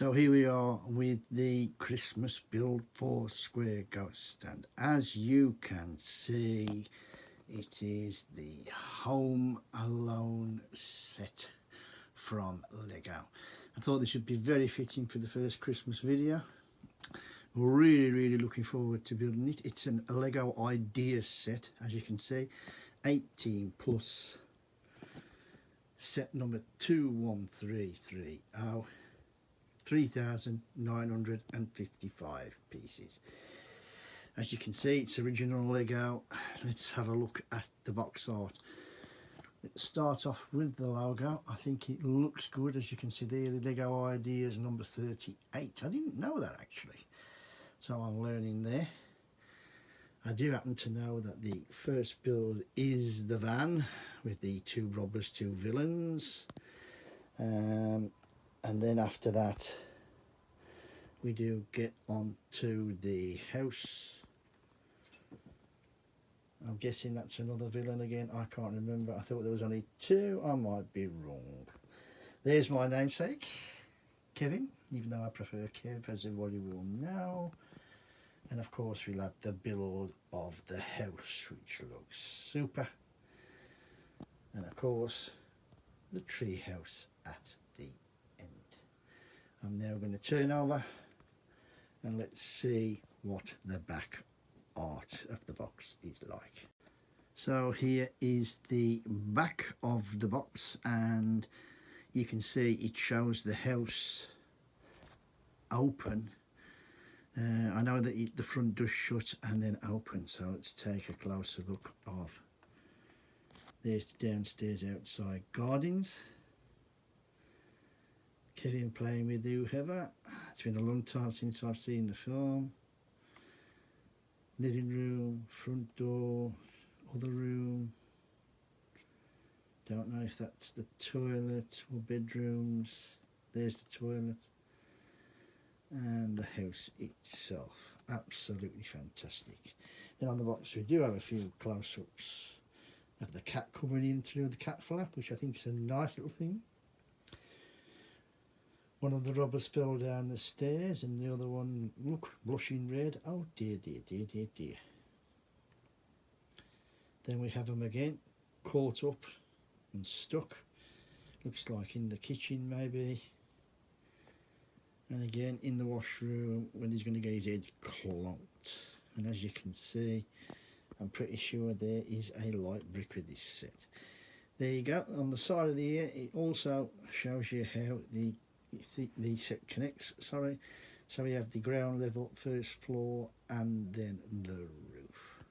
So here we are with the Christmas build for Square Ghost, and as you can see, it is the Home Alone set from Lego. I thought this would be very fitting for the first Christmas video. Really looking forward to building it. It's a Lego Ideas set, as you can see, 18 plus, set number 21330. 3,955 pieces. As you can see, it's original Lego. Let's have a look at the box art. Let's start off with the logo. I think it looks good. As you can see there, the Lego Ideas number 38. I didn't know that actually, so I'm learning there. I do happen to know that the first build is the van with the two robbers, two villains, and then after that we do get on to the house. I'm guessing that's another villain again. I can't remember. I thought there was only two. I might be wrong. There's my namesake, Kevin, even though I prefer Kev, as everybody will know. And of course we'll have the build of the house, which looks super. And of course the tree house at the end. I'm now going to turn over and let's see what the back art of the box is like. So here is the back of the box, and you can see it shows the house open. I know that the front does shut and then open, so let's take a closer look of. There's the downstairs outside gardens. Kevin playing with whoever. It's been a long time since I've seen the film. Living room, front door, other room. Don't know if that's the toilet or bedrooms. There's the toilet. And the house itself. Absolutely fantastic. Then on the box we do have a few close-ups of the cat coming in through the cat flap, which I think is a nice little thing. One of the robbers fell down the stairs and the other one, look, blushing red. Oh dear. Then we have them again, caught up and stuck. Looks like in the kitchen maybe. And again in the washroom when he's going to get his head clonked. And as you can see, I'm pretty sure there is a light brick with this set. There you go. On the side of the ear, it also shows you how the set connects. So we have the ground level, first floor, and then the roof.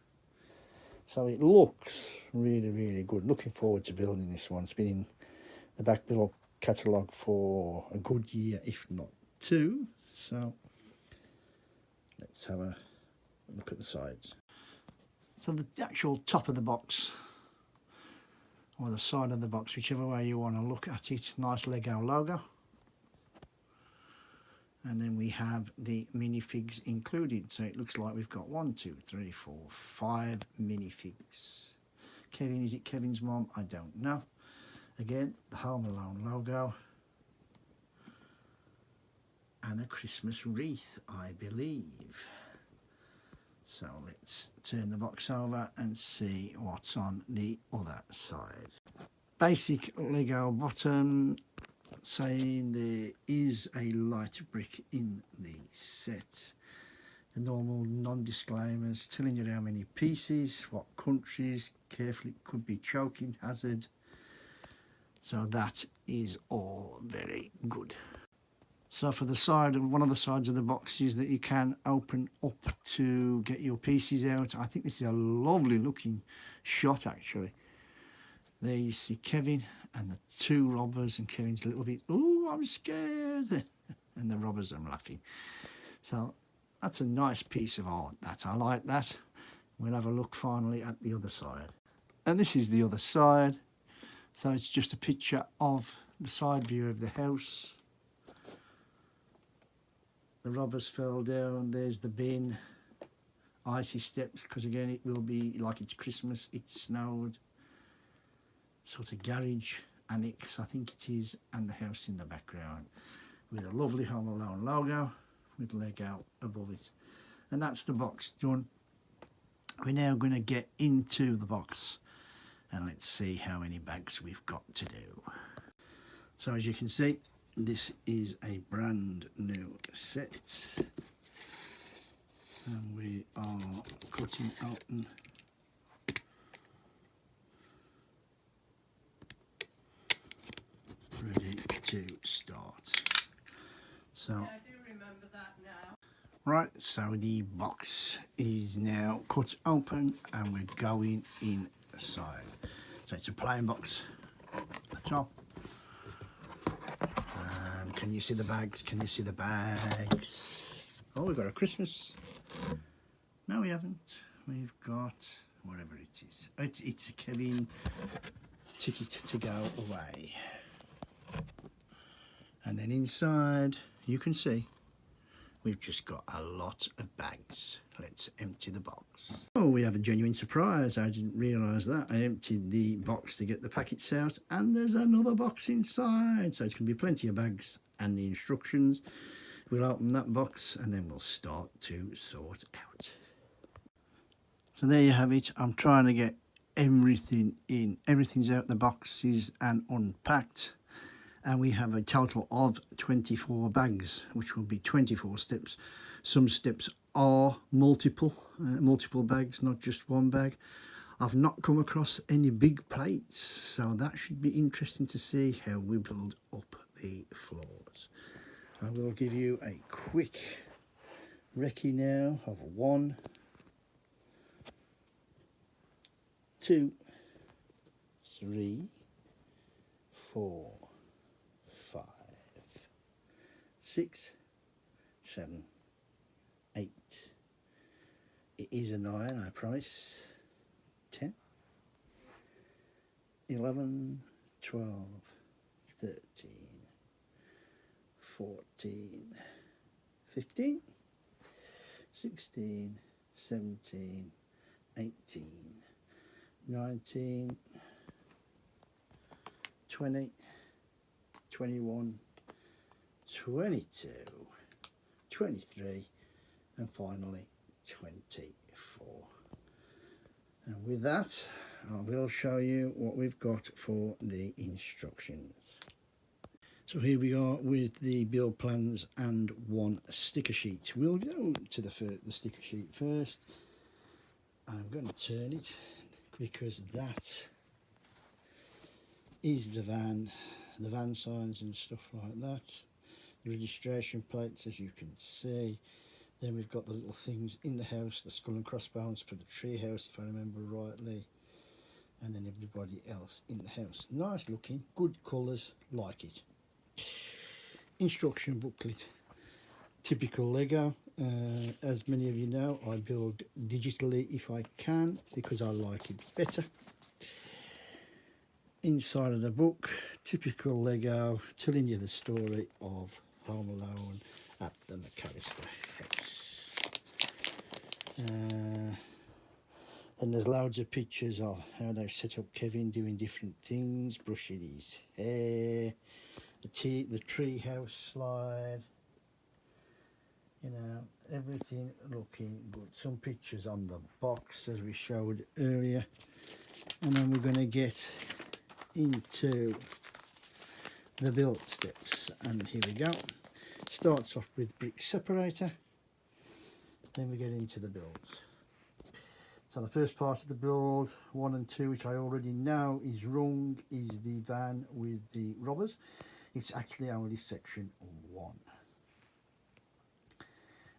So it looks really good. Looking forward to building this one. It's been in the back build catalogue for a good year, if not two. So let's have a look at the sides. So the actual top of the box, or the side of the box, whichever way you want to look at it, nice Lego logo. And then we have the minifigs included, so it looks like we've got 1, 2, 3, 4, 5 minifigs. Kevin, is it Kevin's mom? I don't know. Again, the Home Alone logo. And a Christmas wreath, I believe. So let's turn the box over and see what's on the other side. Basic Lego bottom, saying there is a light brick in the set. The normal non-disclaimers telling you how many pieces, what countries, careful it could be choking hazard. So that is all very good. So for the side, one of the sides of the box is that you can open up to get your pieces out. I think this is a lovely looking shot actually. There you see Kevin and the two robbers, and Kevin's a little bit, oh, I'm scared. And the robbers are laughing. So that's a nice piece of art, that. I like that. We'll have a look finally at the other side. And this is the other side. So it's just a picture of the side view of the house. The robbers fell down. There's the bin. Icy steps, because again it will be like it's Christmas, it snowed. Sort of garage annex, I think it is, and the house in the background. with a lovely Home Alone logo with Lego above it. And that's the box done. We're now going to get into the box and let's see how many bags we've got to do. So as you can see, this is a brand new set and we are cutting open ready to start. So I do remember that now. right, so the box is now cut open and we're going inside. So it's a plain box at the top. And can you see the bags? Can you see the bags? Oh, we've got a Christmas. No, we haven't. We've got whatever it is. It's a Kevin ticket to go away. And then inside, you can see we've just got a lot of bags. Let's empty the box. Oh, we have a genuine surprise. I didn't realise that. I emptied the box to get the packets out and there's another box inside. So it's going to be plenty of bags and the instructions. We'll open that box and then we'll start to sort out. So there you have it. I'm trying to get everything in. Everything's out the boxes and unpacked. And we have a total of 24 bags, which will be 24 steps. Some steps are multiple bags, not just one bag. I've not come across any big plates, so that should be interesting to see how we build up the floors. I will give you a quick recce now of 1, 2, 3, 4, 5, 6, 7, 8. It is a 9, I promise. 10, 11, 12, 13, 14, 15, 16, 17, 18, 19, 20, 21, 22, 23 and finally 24. And with that I will show you what we've got for the instructions. So here we are with the build plans and one sticker sheet. We'll go to the sticker sheet first. I'm going to turn it because that is the van signs and stuff like that. The registration plates, as you can see. Then we've got the little things in the house, the skull and crossbones for the tree house, if I remember rightly. And then everybody else in the house. Nice looking, good colours, like it. Instruction booklet. Typical Lego. As many of you know, I build digitally if I can, because I like it better. Inside of the book, typical Lego, telling you the story of Home Alone at the McAllister house. And there's loads of pictures of how they set up Kevin doing different things, brushing his hair, the tree house slide, you know, everything looking good. Some pictures on the box as we showed earlier. And then we're going to get into the build steps, and here we go. Starts off with brick separator, then we get into the builds. So the first part of the build, 1 and 2, which I already know is wrong, is the van with the robbers. It's actually only section 1.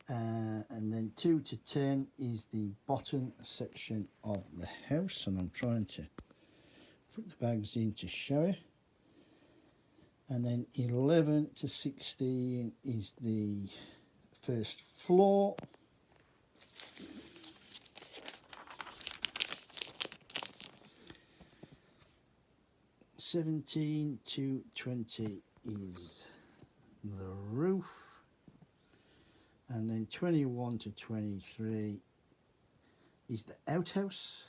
And then 2 to 10 is the bottom section of the house, and I'm trying to put the bags in to show you. And then 11 to 16 is the first floor. (17 to 20 is the roof, and then 21 to 23 is the outhouse,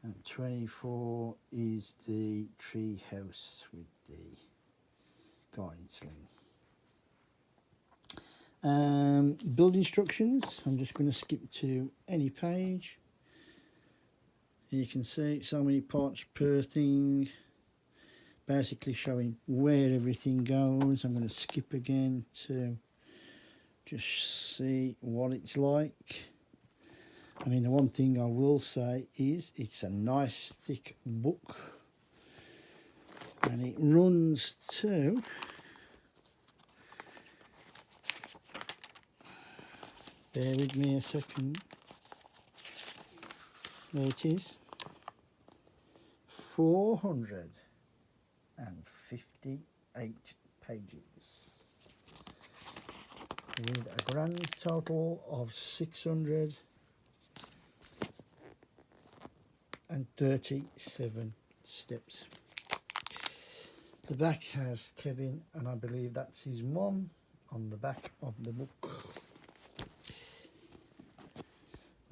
and 24 is the tree house with the fine sling. Build instructions. I'm just going to skip to any page. You can see so many parts per thing, basically showing where everything goes. I'm going to skip again to just see what it's like. I mean, the one thing I will say is it's a nice thick book, and it runs to bear with me a second. There it is. 458 pages with a grand total of 637 steps. The back has Kevin, and I believe that's his mum on the back of the book.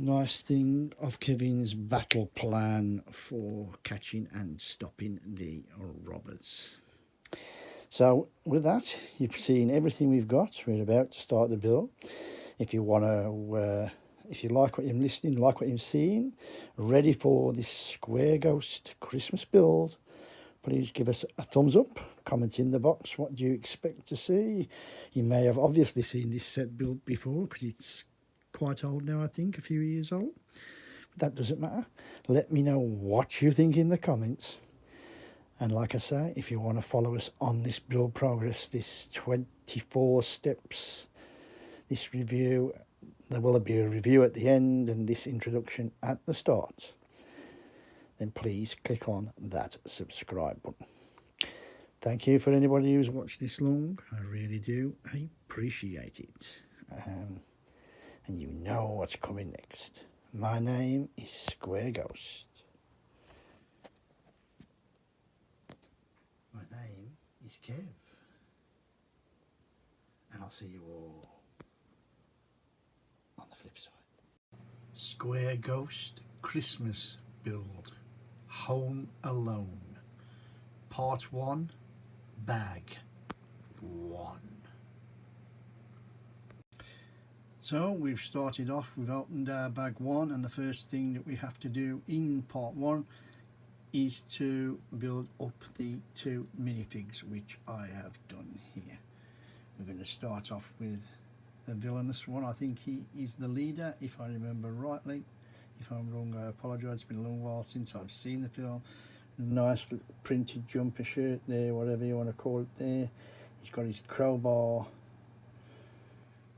Nice thing of Kevin's battle plan for catching and stopping the robbers. So with that, you've seen everything we've got. We're about to start the build. If you want to, if you like what you're listening, like what you're seeing, ready for this Square Ghost Christmas build, please give us a thumbs up. Comment in the box, what do you expect to see? You may have obviously seen this set built before, because it's quite old now, I think, a few years old. But that doesn't matter. Let me know what you think in the comments. And like I say, if you want to follow us on this build progress, this 24 steps, this review, there will be a review at the end and this introduction at the start, then please click on that subscribe button. Thank you for anybody who's watched this long. I really do. I appreciate it. And you know what's coming next. My name is Square Ghost. My name is Kev. And I'll see you all on the flip side. Square Ghost Christmas build. Home Alone. Part 1. Bag 1. So we've started off, we've opened our bag 1, and the first thing that we have to do in part 1 is to build up the 2 minifigs, which I have done here. We're going to start off with the villainous one. I think he is the leader, if I remember rightly. If I'm wrong, I apologise. It's been a long while since I've seen the film. Nice printed jumper shirt there, whatever you want to call it there. He's got his crowbar.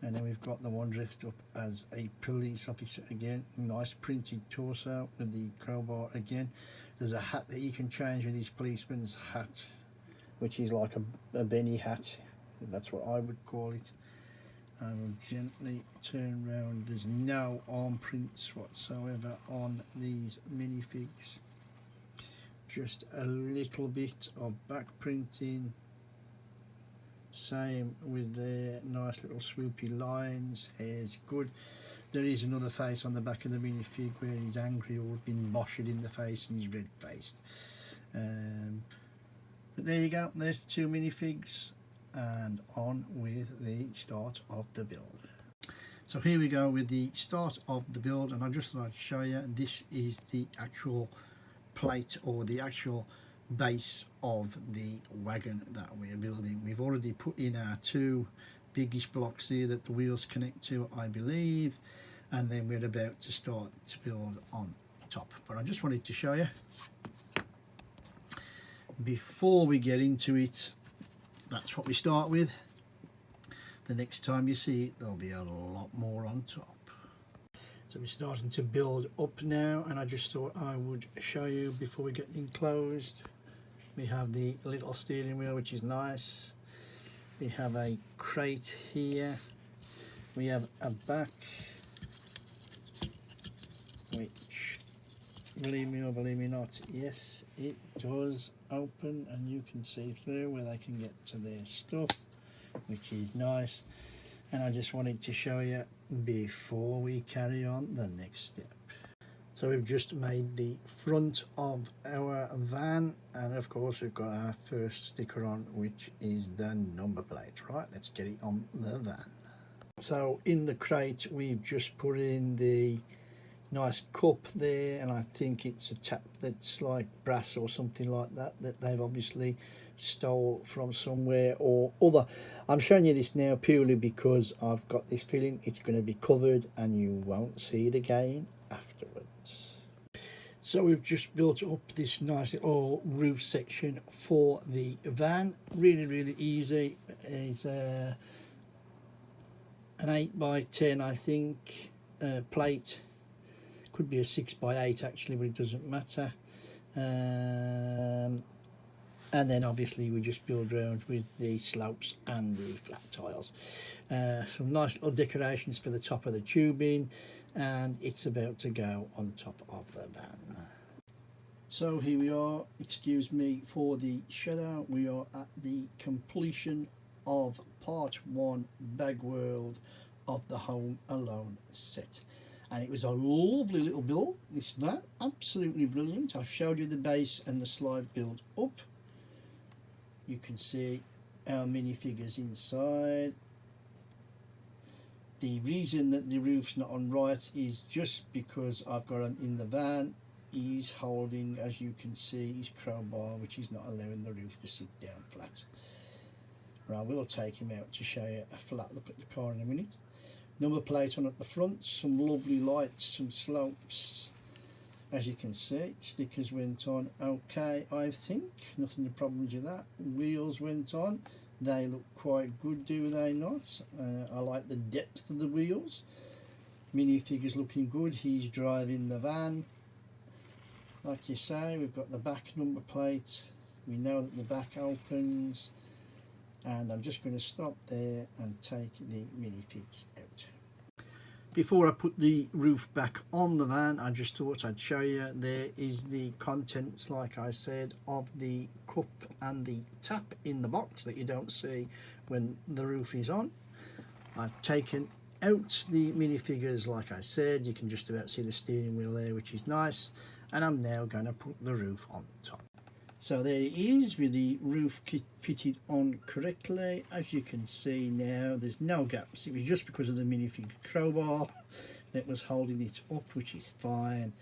And then we've got the one dressed up as a police officer again. Nice printed torso with the crowbar again. There's a hat that you can change with his policeman's hat, which is like a Benny hat. That's what I would call it. I will gently turn around. There's no arm prints whatsoever on these minifigs. Just a little bit of back printing. Same with their nice little swoopy lines. Hair's good. There is another face on the back of the minifig where he's angry or been boshed in the face and he's red faced. But there you go, there's the 2 minifigs, and on with the start of the build. So here we go with the start of the build, and I just thought I'd show you, this is the actual plate or the actual base of the wagon that we're building. We've already put in our 2 biggish blocks here that the wheels connect to, I believe, and then we're about to start to build on top. But I just wanted to show you before we get into it. That's what we start with. The next time you see it, there'll be a lot more on top. So we're starting to build up now, and I just thought I would show you before we get enclosed. We have the little steering wheel, which is nice. We have a crate here. We have a back, which, believe me or believe me not, yes, it does open, and you can see through where they can get to their stuff, which is nice. And I just wanted to show you before we carry on the next step. So we've just made the front of our van, and of course we've got our first sticker on, which is the number plate. Right, let's get it on the van. So in the crate we've just put in the nice cup there, and I think it's a tap that's like brass or something like that they've obviously stole from somewhere or other. I'm showing you this now purely because I've got this feeling it's going to be covered and you won't see it again afterwards. So we've just built up this nice little roof section for the van. Really easy. It's an 8x10 I think plate. Could be a 6x8 actually, but it doesn't matter. And then obviously we just build around with the slopes and the flat tiles. Some nice little decorations for the top of the tubing, and it's about to go on top of the van. So here we are, excuse me for the shadow. We are at the completion of part 1 Bag World of the Home Alone set. And it was a lovely little build, this van, absolutely brilliant. I've showed you the base and the slide build up. You can see our minifigures inside. The reason that the roof's not on right is just because I've got him in the van. He's holding, as you can see, his crowbar, which is not allowing the roof to sit down flat. But I will take him out to show you a flat look at the car in a minute. Number plate on at the front, some lovely lights, some slopes. As you can see, stickers went on okay, I think. Nothing to problems with that. Wheels went on. They look quite good, do they not? I like the depth of the wheels. Minifigures looking good. He's driving the van. Like you say, we've got the back number plate. We know that the back opens. And I'm just going to stop there and take the minifigs out. Before I put the roof back on the van, I just thought I'd show you. There is the contents, like I said, of the cup and the tap in the box that you don't see when the roof is on. I've taken out the minifigures, like I said. You can just about see the steering wheel there, which is nice. And I'm now going to put the roof on top. So there it is, with the roof fitted on correctly. As you can see now, there's no gaps. It was just because of the minifig crowbar that was holding it up, which is fine.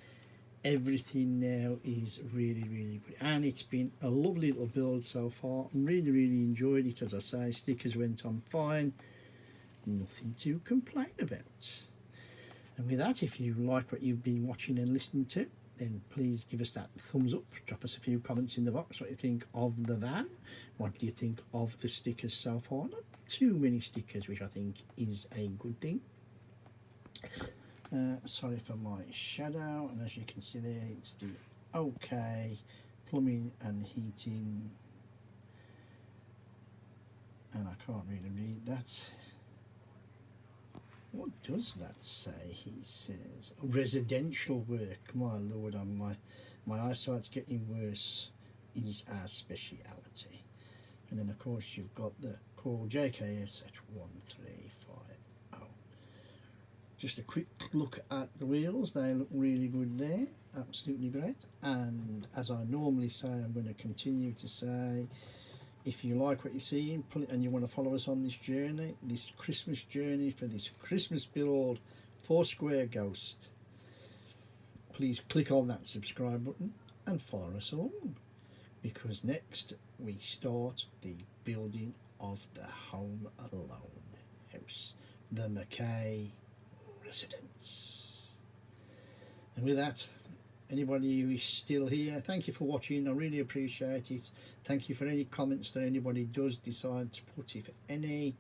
Everything now is really good, and it's been a lovely little build so far. Really enjoyed it. As I say, stickers went on fine. Nothing to complain about. And with that, if you like what you've been watching and listening to, then please give us that thumbs up. Drop us a few comments in the box what you think of the van. What do you think of the stickers so far? Not too many stickers, which I think is a good thing. Sorry for my shadow, and as you can see there, it's the OK plumbing and heating, and I can't really read that. What does that say? He says residential work. My lord, my eyesight's getting worse. Is our speciality. And then of course you've got the call JKS at 1350. Just a quick look at the wheels. They look really good there. Absolutely great. And as I normally say, I'm going to continue to say, if you like what you're seeing and you want to follow us on this journey, this Christmas journey for this Christmas build for Square Ghost, please click on that subscribe button and follow us along, because next we start the building of the Home Alone house, the McKay residence. And with that, anybody who is still here, thank you for watching. I really appreciate it. Thank you for any comments that anybody does decide to put, if any,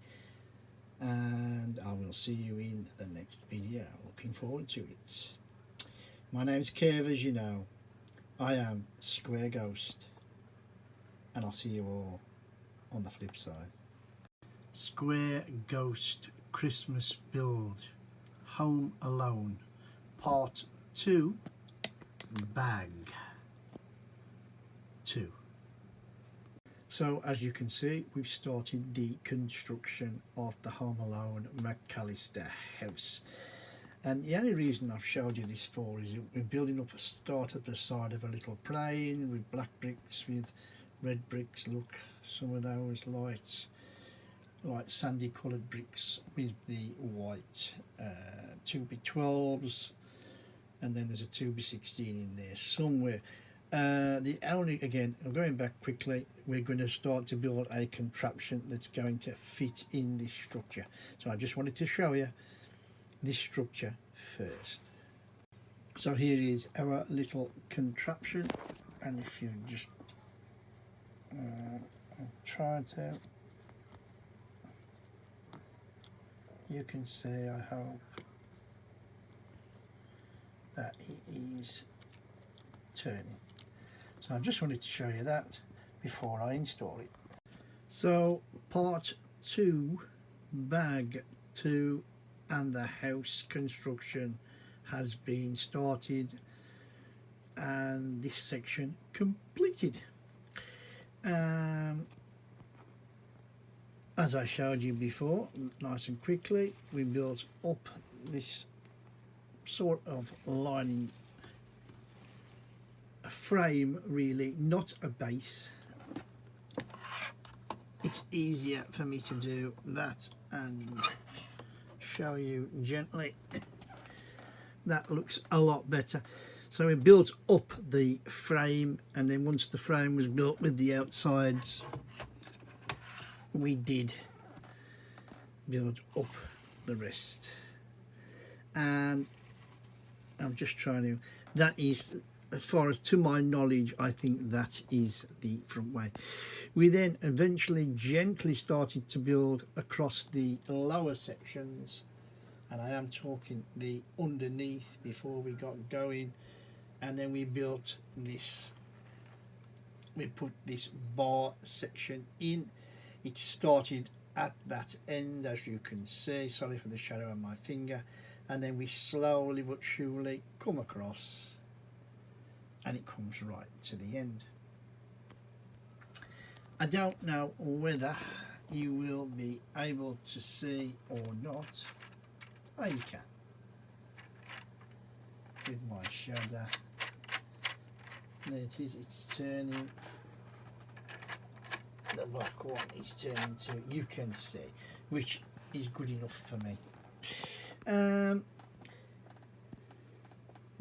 and I will see you in the next video. Looking forward to it. My name's Kev, as you know. I am Square Ghost, and I'll see you all on the flip side. Square Ghost Christmas build, Home Alone, part 2, Bag 2. So as you can see, we've started the construction of the Home Alone McAllister house, And the only reason I've showed you this for is we're building up a start at the side of a little plain with black bricks, with red bricks. Look, some of those lights, light sandy coloured bricks with the white 2B12s, and then there's a 2B16 in there somewhere. The only, again, I'm going back quickly, we're going to start to build a contraption that's going to fit in this structure. So I just wanted to show you this structure first. So here is our little contraption, and if you just try to, you can see, I hope, that it is turning. So I just wanted to show you that before I install it. So part 2, bag 2, and the house construction has been started, and this section completed. As I showed you before, nice and quickly, we built up this sort of lining, a frame really, not a base. It's easier for me to do that and show you gently. That looks a lot better. So we built up the frame, and then once the frame was built with the outsides, we did build up the rest. And I'm just trying to, that is, as far as to my knowledge, I think that is the front way. We then eventually gently started to build across the lower sections, and I am talking the underneath before we got going, and then we built this, we put this bar section in. It started at that end, as you can see, sorry for the shadow of my finger, and then we slowly but surely come across, and it comes right to the end. I don't know whether you will be able to see or not. Oh, you can, with my shadow. There it is, it's turning. The black one is turning to, you can see, which is good enough for me.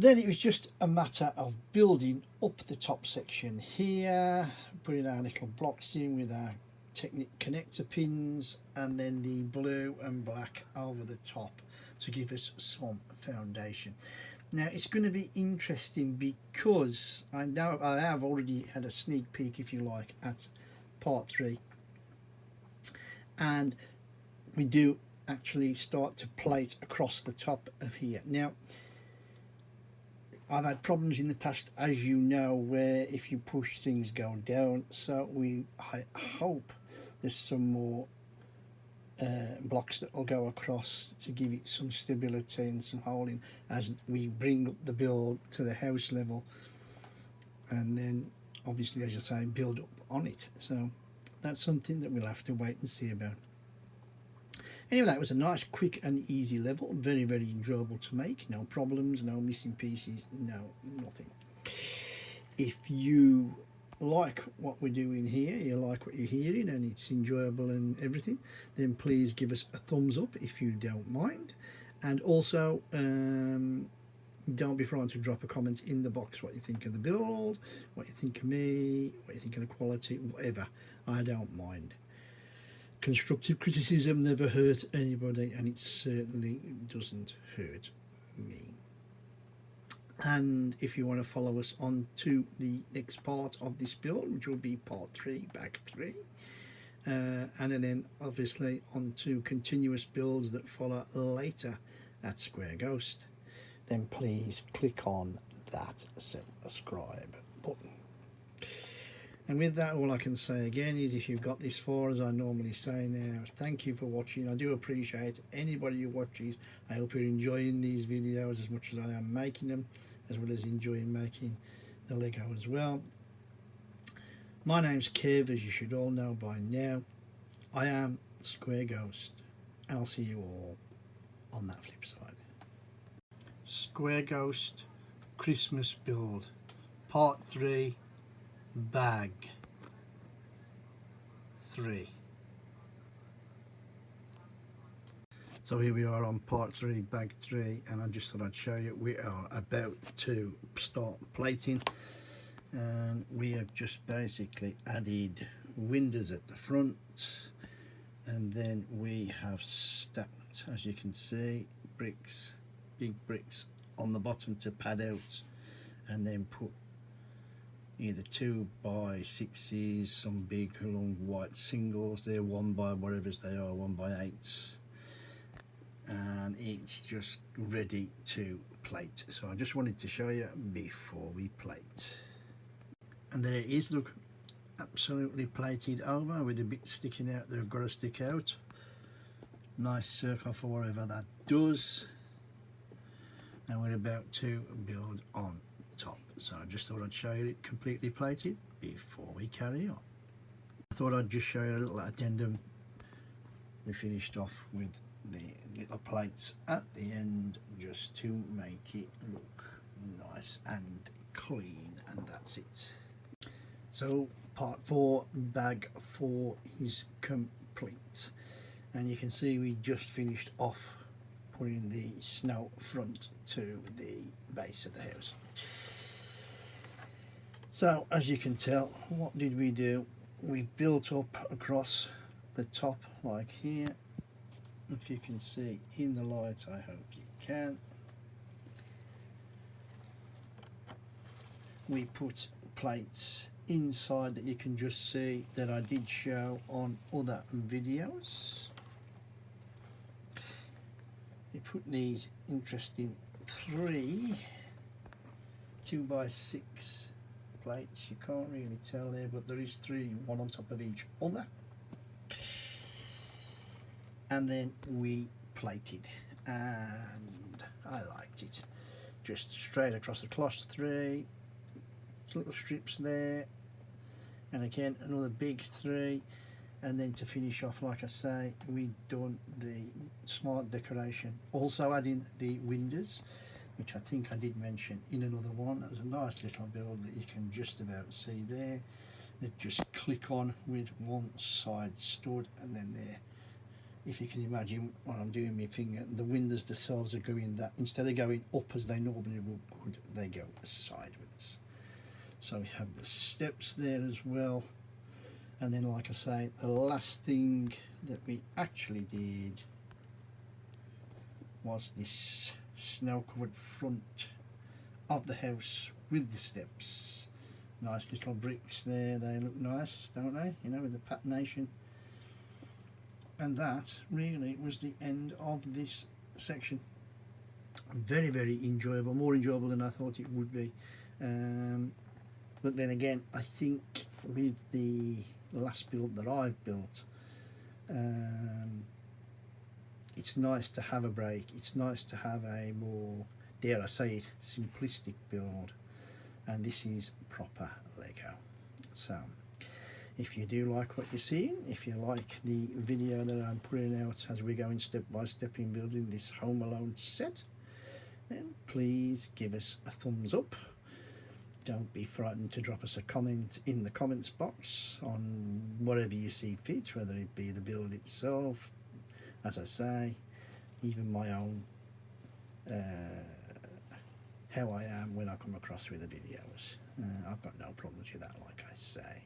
Then it was just a matter of building up the top section here, putting our little blocks in with our Technic connector pins, and then the blue and black over the top to give us some foundation. Now it's going to be interesting because I know I have already had a sneak peek, if you like, at part 3, and we do actually start to plate across the top of here. Now I've had problems in the past, as you know, where if you push things go down, so I hope there's some more blocks that will go across to give it some stability and some holding as we bring up the build to the house level, and then obviously, as you say, build up on it. So that's something that we'll have to wait and see about. Anyway, that was a nice, quick and easy level, very, very enjoyable to make. No problems, no missing pieces, no nothing. If you like what we're doing here, you like what you're hearing and it's enjoyable and everything, then please give us a thumbs up if you don't mind. And also don't be frightened to drop a comment in the box what you think of the build, what you think of me, what you think of the quality, whatever. I don't mind. Constructive criticism never hurt anybody, and it certainly doesn't hurt me. And if you want to follow us on to the next part of this build, which will be part 3, bag 3, and then obviously on to continuous builds that follow later at Square Ghost, then please click on that subscribe button. And with that, all I can say again is, if you've got this far, as I normally say now, thank you for watching. I do appreciate anybody who watches. I hope you're enjoying these videos as much as I am making them, as well as enjoying making the Lego as well. My name's Kev, as you should all know by now. I am Square Ghost, and I'll see you all on that flip side. Square Ghost Christmas build, part 3, bag 3. So here we are on part 3, bag 3, and I just thought I'd show you we are about to start plating, and we have just basically added windows at the front, and then we have stacked, as you can see, bricks, big bricks on the bottom to pad out, and then put either 2x6s, some big long white singles, they're 1 by whatever they are, 1x8s, and it's just ready to plate. So I just wanted to show you before we plate. And there it is, look, absolutely plated over with the bits sticking out that have got to stick out. Nice circle for whatever that does. And we're about to build on top. So I just thought I'd show you it completely plated before we carry on. I thought I'd just show you a little addendum. We finished off with the little plates at the end just to make it look nice and clean, and that's it. So part 4, bag 4 is complete, and you can see we just finished off putting the snow front to the base of the house. So as you can tell, what did we do? We built up across the top like here. If you can see in the light, I hope you can. We put plates inside that you can just see that I did show on other videos. We put these interesting 3 2x6 plates. You can't really tell there, but there is 3, one on top of each other. And then we plated, and I liked it. Just straight across the cloth 3 little strips there, and again another big 3, and then to finish off, like I say, we've done the smart decoration, also adding the windows, which I think I did mention in another one. It was a nice little build that you can just about see there. That just click on with one side stud, and then there, if you can imagine what I'm doing with my finger, the windows themselves are going that, instead of going up as they normally would, they go sideways. So we have the steps there as well. And then, like I say, the last thing that we actually did was this snow covered front of the house with the steps. Nice little bricks there, they look nice, don't they? You know, with the patination. And that really was the end of this section. Very, very enjoyable, more enjoyable than I thought it would be. But then again, I think with the last build that I've built, it's nice to have a break. It's nice to have a more, dare I say it, simplistic build, and this is proper Lego. So if you do like what you're seeing, if you like the video that I'm putting out as we're going step by step in building this Home Alone set, then please give us a thumbs up. Don't be frightened to drop us a comment in the comments box on whatever you see fit, whether it be the build itself, as I say, even my own, how I am when I come across with the videos. I've got no problems with that, like I say.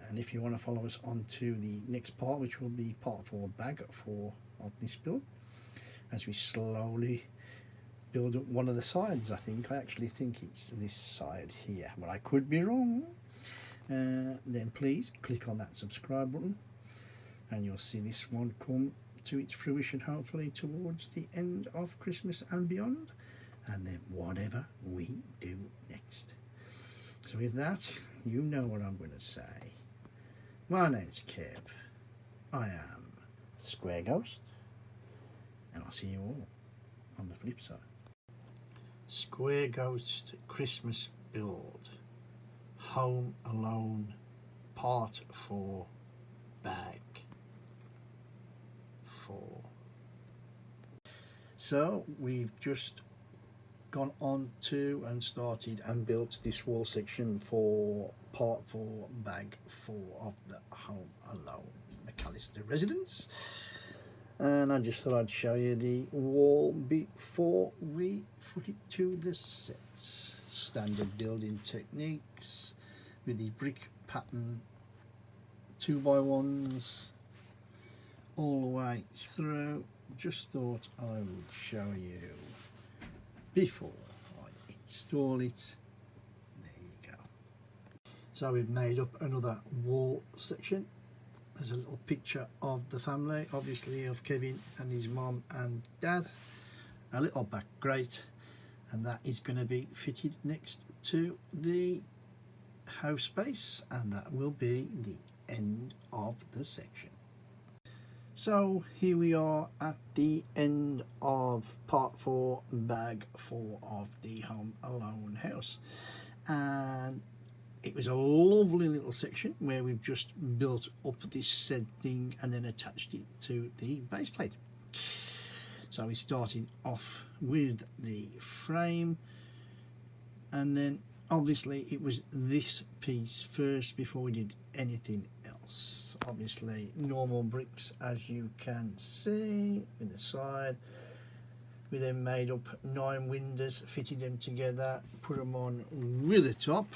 And if you want to follow us on to the next part, which will be part 4, bag 4 of this build, as we slowly build up one of the sides. I actually think it's this side here, but I could be wrong. Then please click on that subscribe button, and you'll see this one come to its fruition, hopefully towards the end of Christmas and beyond, and then whatever we do next. So with that, you know what I'm going to say. My name's Kev. I am Square Ghost, and I'll see you all on the flip side. Square Ghost Christmas build, Home Alone part 4, bag 4. So we've just gone on to and started and built this wall section for part 4, bag 4 of the Home Alone McAllister residence. And I just thought I'd show you the wall before we put it to the set. Standard building techniques with the brick pattern 2x1s all the way through. Just thought I would show you before I install it. There you go. So we've made up another wall section. There's a little picture of the family, obviously of Kevin and his mum and dad, a little back grate, and that is going to be fitted next to the house base, and that will be the end of the section. So here we are at the end of part 4, bag 4 of the Home Alone house, and it was a lovely little section where we've just built up this said thing and then attached it to the base plate. So we started off with the frame, and then obviously it was this piece first before we did anything else. Obviously normal bricks, as you can see with the side. We then made up 9 windows, fitted them together, put them on with the top.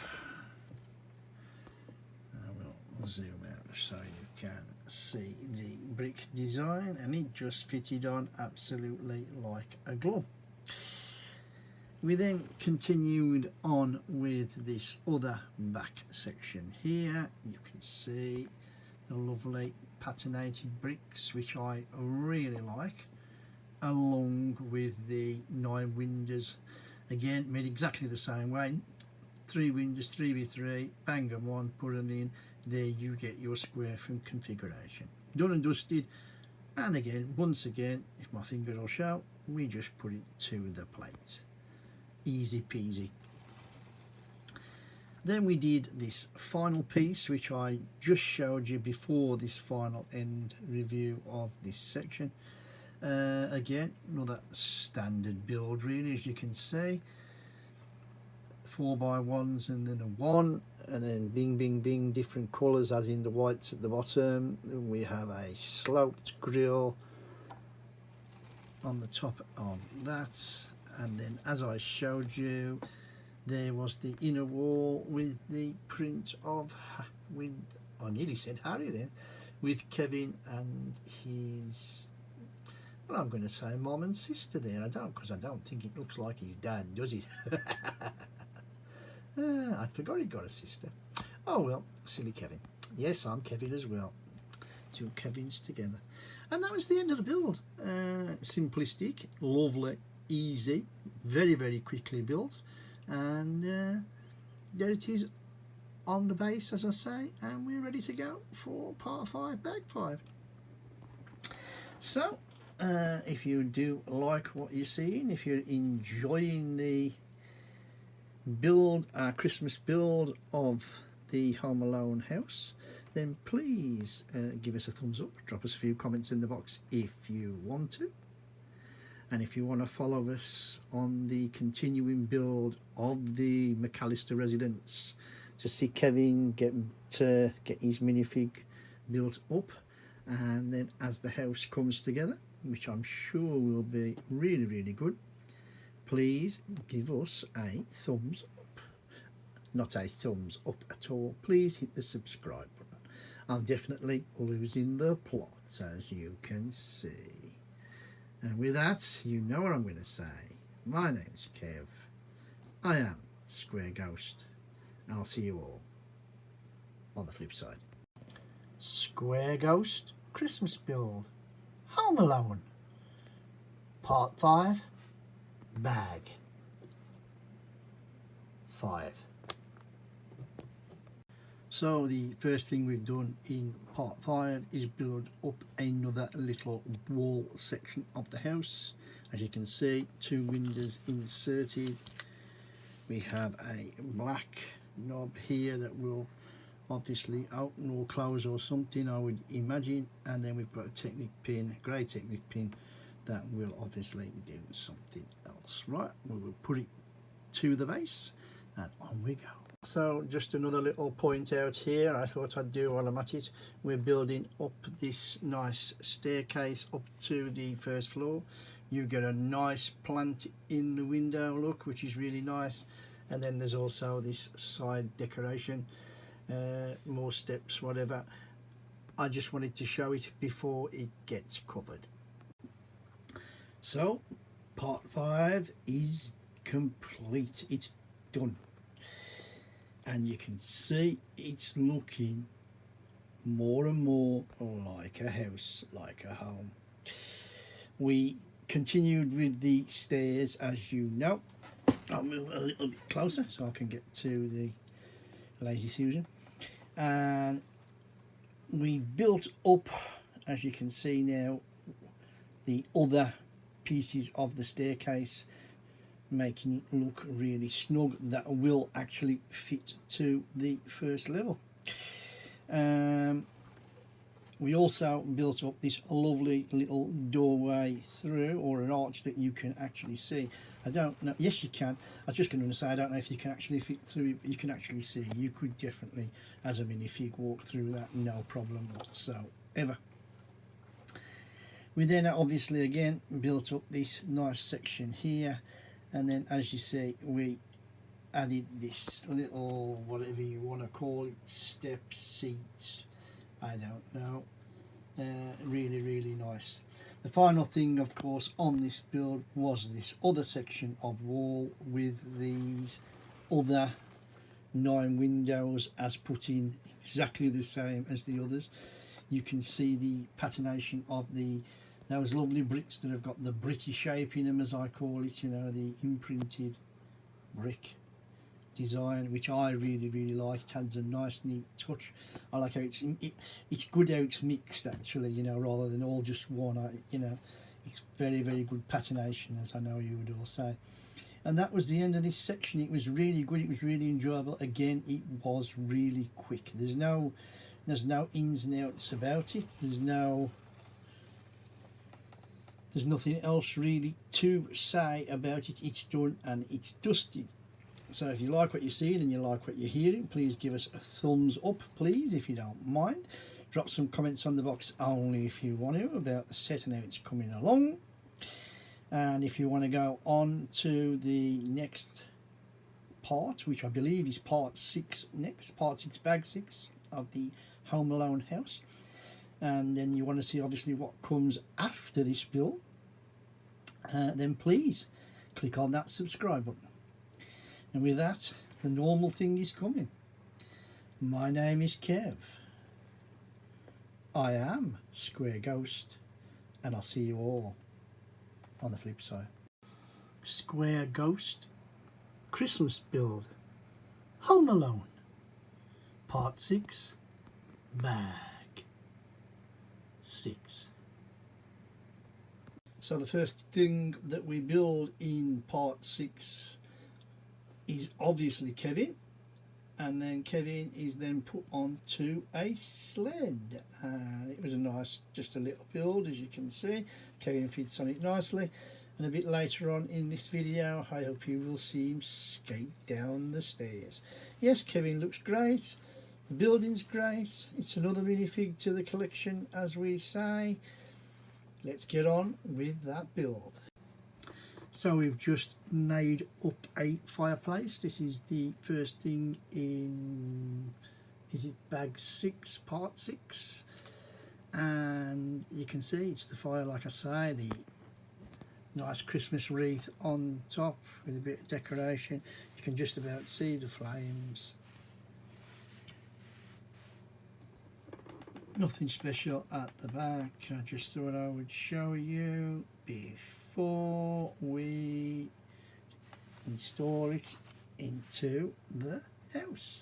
We'll zoom out so you can see the brick design, and it just fitted on absolutely like a glove. We then continued on with this other back section here. You can see the lovely patinated bricks, which I really like, along with the 9 windows. Again, made exactly the same way. 3 windows, 3x3, bang them on, put them in. There you get your square from configuration. Done and dusted. And again, once again, if my finger will show, we just put it to the plate. Easy peasy. Then we did this final piece, which I just showed you before this final end review of this section. Again, another standard build really, as you can see. 4x1s and then a 1, and then bing bing bing, different colours as in the whites at the bottom. Then we have a sloped grille on the top of that, and then as I showed you, there was the inner wall with the print of, with, I nearly said Harry then, with Kevin and his, well, I'm going to say mom and sister there. I don't, because I don't think it looks like his dad, does it? I forgot he got a sister. Oh well, silly Kevin. Yes, I'm Kevin as well. 2 Kevins together. And that was the end of the build. Simplistic, lovely, easy, very, very quickly built. And there it is on the base, as I say, and we're ready to go for part 5, bag 5. So, if you do like what you're seeing, if you're enjoying the build, our Christmas build of the Home Alone house, then please give us a thumbs up, drop us a few comments in the box if you want to, and if you want to follow us on the continuing build of the McAllister residence to see Kevin get his minifig built up, and then as the house comes together, which I'm sure will be really, really good, please give us a thumbs up. Not a thumbs up at all. Please hit the subscribe button. I'm definitely losing the plot, as you can see. And with that, you know what I'm going to say. My name's Kev. I am Square Ghost. And I'll see you all on the flip side. Square Ghost Christmas build. Home Alone. Part 5. Bag 5. So the first thing we've done in part 5 is build up another little wall section of the house. As you can see, 2 windows inserted. We have a black knob here that will obviously open or close or something, I would imagine, and then we've got a Technic pin, grey Technic pin, that will obviously do something else. else. Right, we will put it to the base and on we go. So just another little point out here I thought I'd do while I'm at it. We're building up this nice staircase up to the first floor. You get a nice plant in the window look, which is really nice, and then there's also this side decoration, more steps, whatever. I just wanted to show it before it gets covered. So part 5 is complete, it's done. And you can see it's looking more and more like a house, like a home. We continued with the stairs, as you know. I'll move a little bit closer so I can get to the Lazy Susan. And we built up, as you can see now, the other pieces of the staircase, making it look really snug. That will actually fit to the first level. We also built up this lovely little doorway through, or an arch that you can actually see. I don't know, yes you can, I was just going to say I don't know if you can actually fit through it, but you can actually see. You could definitely, as a minifig, walk through that, no problem whatsoever. We then obviously again built up this nice section here, and then as you see we added this little, whatever you want to call it, step, seat, I don't know, really nice. The final thing of course on this build was this other section of wall with these other 9 windows, as put in exactly the same as the others. You can see the patination of those lovely bricks that have got the bricky shape in them, as I call it, you know, the imprinted brick design, which I really like. It adds a nice neat touch. I like how it's good how it's mixed actually, you know, rather than all just one. You know, it's very good patination, as I know you would all say. And that was the end of this section. It was really good, it was really enjoyable. Again, it was really quick. There's no ins and outs about it. There's nothing else really to say about it. It's done and it's dusted. So if you like what you're seeing and you like what you're hearing, please give us a thumbs up, please, if you don't mind. Drop some comments on the box only if you want to, about the set and how it's coming along. And if you want to go on to the next part, which I believe is part 6 next, part 6, bag 6 of the Home Alone house, and then you want to see obviously what comes after this build, then please click on that subscribe button. And with that, the normal thing is coming. My name is Kev. I am Square Ghost, and I'll see you all on the flip side. Square Ghost Christmas build, Home Alone, part 6, bag 6. So the first thing that we build in part 6 is obviously Kevin, and then Kevin is then put onto a sled, and it was a nice, just a little build, as you can see. Kevin fits on it nicely, and a bit later on in this video I hope you will see him skate down the stairs. Yes, Kevin looks great, the building's great, it's another minifig to the collection, as we say. Let's get on with that build. So we've just made up a fireplace. This is the first thing in, is it bag 6, part 6? And you can see it's the fire, like I say, the nice Christmas wreath on top with a bit of decoration. You can just about see the flames. Nothing special at the back. I just thought I would show you before we install it into the house.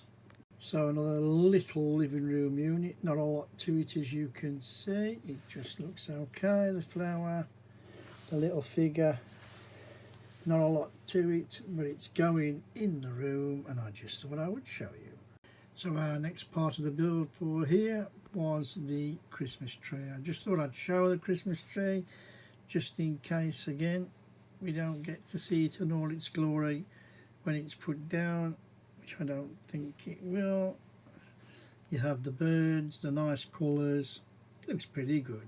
So another little living room unit, not a lot to it as you can see. It just looks okay. The flower, the little figure, not a lot to it, but it's going in the room, and I just thought I would show you. So our next part of the build for here was the Christmas tree. I just thought I'd show the Christmas tree just in case again we don't get to see it in all its glory when it's put down, which I don't think it will. You have the birds, the nice colours, looks pretty good.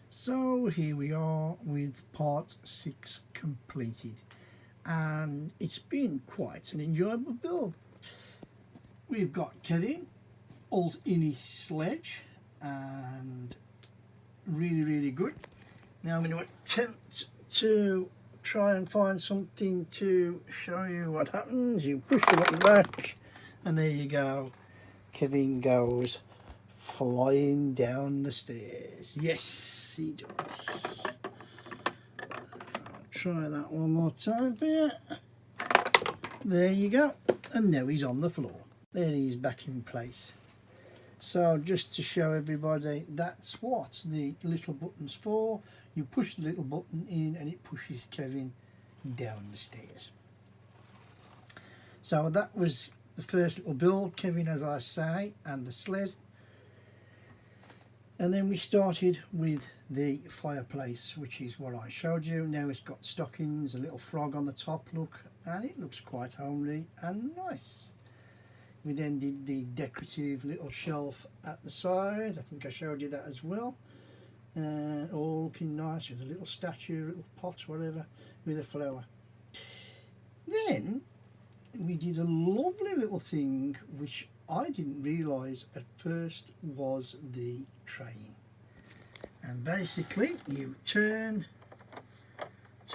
So here we are with part 6 completed, and it's been quite an enjoyable build. We've got Kevin all in his sledge, and really good. Now I'm going to attempt to try and find something to show you what happens. You push the button back and there you go, Kevin goes flying down the stairs. Yes, he does. I'll try that one more time for you. There you go, and now he's on the floor. There he is, back in place. So just to show everybody, that's what the little button's for. You push the little button in and it pushes Kevin down the stairs. So that was the first little build, Kevin, as I say, and the sled. And then we started with the fireplace, which is what I showed you. Now it's got stockings, a little frog on the top, look, and it looks quite homely and nice. We then did the decorative little shelf at the side. I think I showed you that as well. All looking nice with a little statue, a little pot, whatever, with a flower. Then we did a lovely little thing which I didn't realise at first was the train. And basically you turn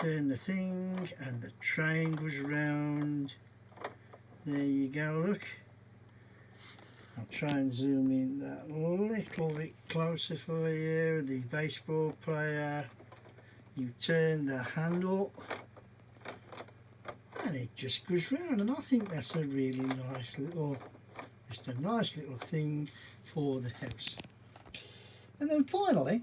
the thing and the train goes round. There you go, look. I'll try and zoom in that little bit closer for you. The baseball player, you turn the handle and it just goes round, and I think that's a really nice little, just a nice little thing for the house. And then finally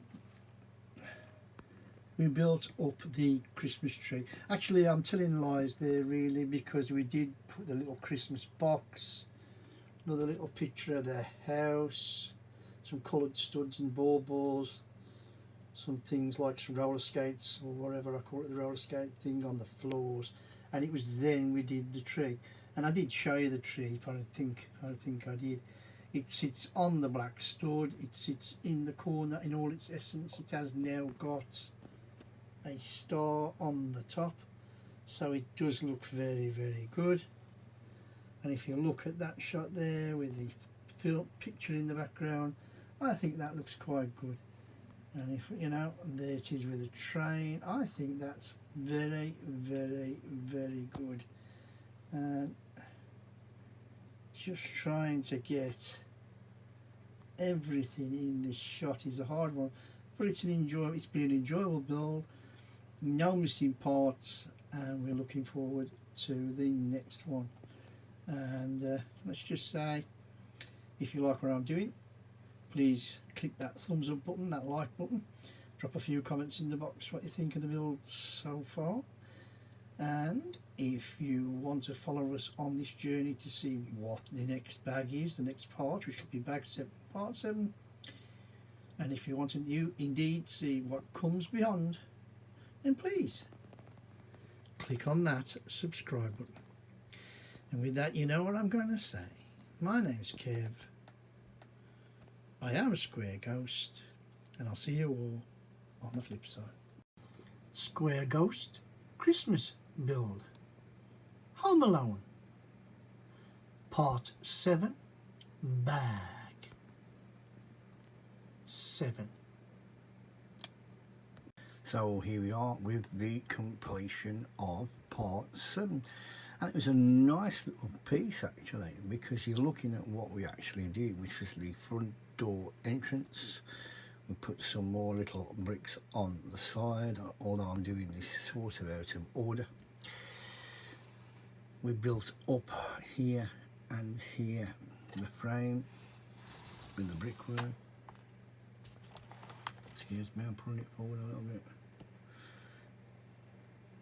we built up the Christmas tree. Actually, I'm telling lies there really, because we did put the little Christmas box, another little picture of the house, some coloured studs and baubles, some things like some roller skates or whatever I call it, the roller skate thing on the floors. And it was then we did the tree. And I did show you the tree, if I think I did. It sits on the black stud, it sits in the corner in all its essence. It has now got a star on the top, so it does look very good. And if you look at that shot there with the film picture in the background, I think that looks quite good. And if you know, there it is with the train, I think that's very good. And just trying to get everything in this shot is a hard one, but it's been an enjoyable build, no missing parts, and we're looking forward to the next one. And let's just say, if you like what I'm doing, please click that thumbs up button, that like button, drop a few comments in the box what you think of the build so far. And if you want to follow us on this journey to see what the next bag is, the next part, which will be bag 7, part 7, and if you want to indeed see what comes beyond, then please click on that subscribe button. And with that, you know what I'm going to say. My name's Kev. I am a Square Ghost, and I'll see you all on the flip side. Square Ghost Christmas build. Home Alone. Part 7. Bag 7. So here we are with the completion of part 7. And it was a nice little piece actually, because you're looking at what we actually did, which was the front door entrance. We put some more little bricks on the side, although I'm doing this sort of out of order. We built up here and here the frame with the brickwork. Excuse me, I'm pulling it forward a little bit.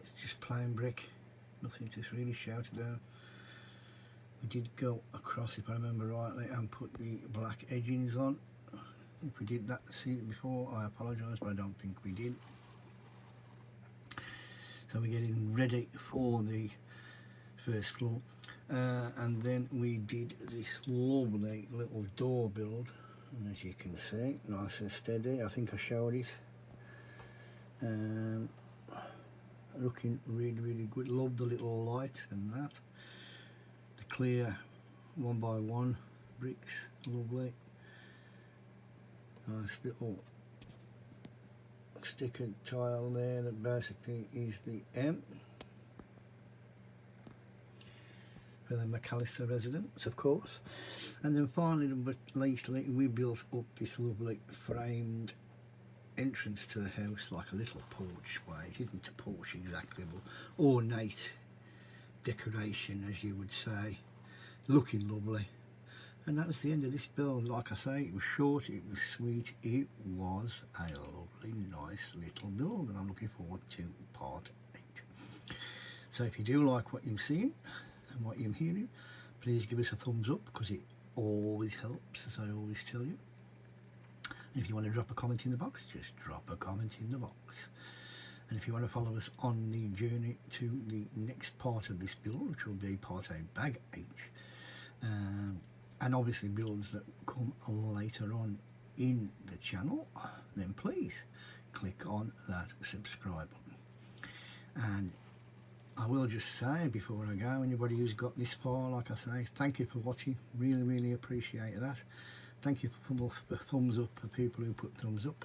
It's just plain brick, nothing to really shout about. We did go across, if I remember rightly, and put the black edgings on. If we did that see it before, I apologise, but I don't think we did. So we're getting ready for the first floor, and then we did this lovely little door build, and as you can see, nice and steady. I think I showed it. Looking really good. Love the little light and that. The clear 1x1 bricks, lovely. Nice little sticker tile there that basically is the M for the McAllister residence, of course. And then finally but lately we built up this lovely framed entrance to the house, like a little porch way. It isn't a porch exactly, but ornate decoration, as you would say, looking lovely. And that was the end of this build. Like I say, it was short, it was sweet, it was a lovely, nice little build, and I'm looking forward to part 8. So if you do like what you're seeing and what you're hearing, please give us a thumbs up, because it always helps, as I always tell you. And if you want to drop a comment in the box, just drop a comment in the box. And if you want to follow us on the journey to the next part of this build, which will be part 8, bag 8, and obviously builds that come later on in the channel, then please click on that subscribe button. And I will just say before I go, anybody who's got this far, like I say, thank you for watching. Really appreciate that. Thank you for thumbs up, for people who put thumbs up.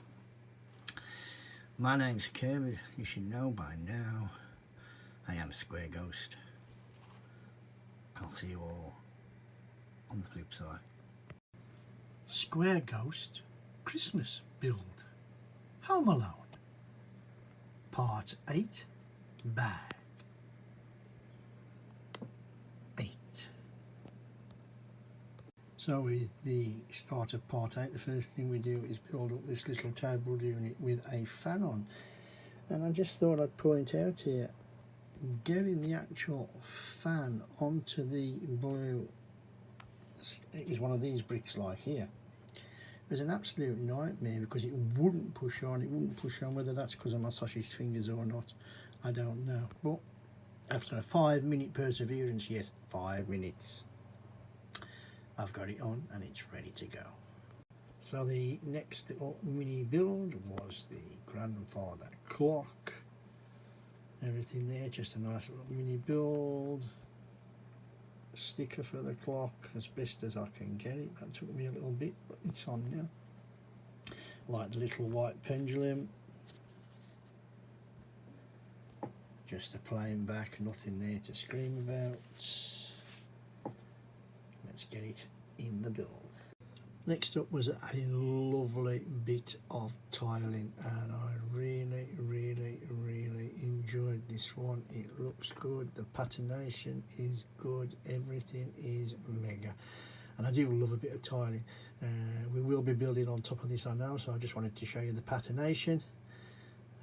My name's Kev, you should know by now. I am Square Ghost. I'll see you all on the flip side. Square Ghost Christmas build. Home Alone. Part 8, bag 8. So with the start of part 8, the first thing we do is build up this little table unit with a fan on. And I just thought I'd point out here, getting the actual fan onto the blue, it was one of these bricks like here, it was an absolute nightmare, because it wouldn't push on, whether that's because of my sausage fingers or not, I don't know. But after a 5-minute perseverance, yes, 5 minutes, I've got it on and it's ready to go. So the next little mini build was the grandfather clock. Everything there, just a nice little mini build. Sticker for the clock as best as I can get it. That took me a little bit, but it's on now. Like the little white pendulum. Just a plain back, nothing there to scream about. Let's get it in the build. Next up was a lovely bit of tiling, and I really enjoyed this one. It looks good, the patination is good, everything is mega, and I do love a bit of tiling. We will be building on top of this, I know, so I just wanted to show you the patination,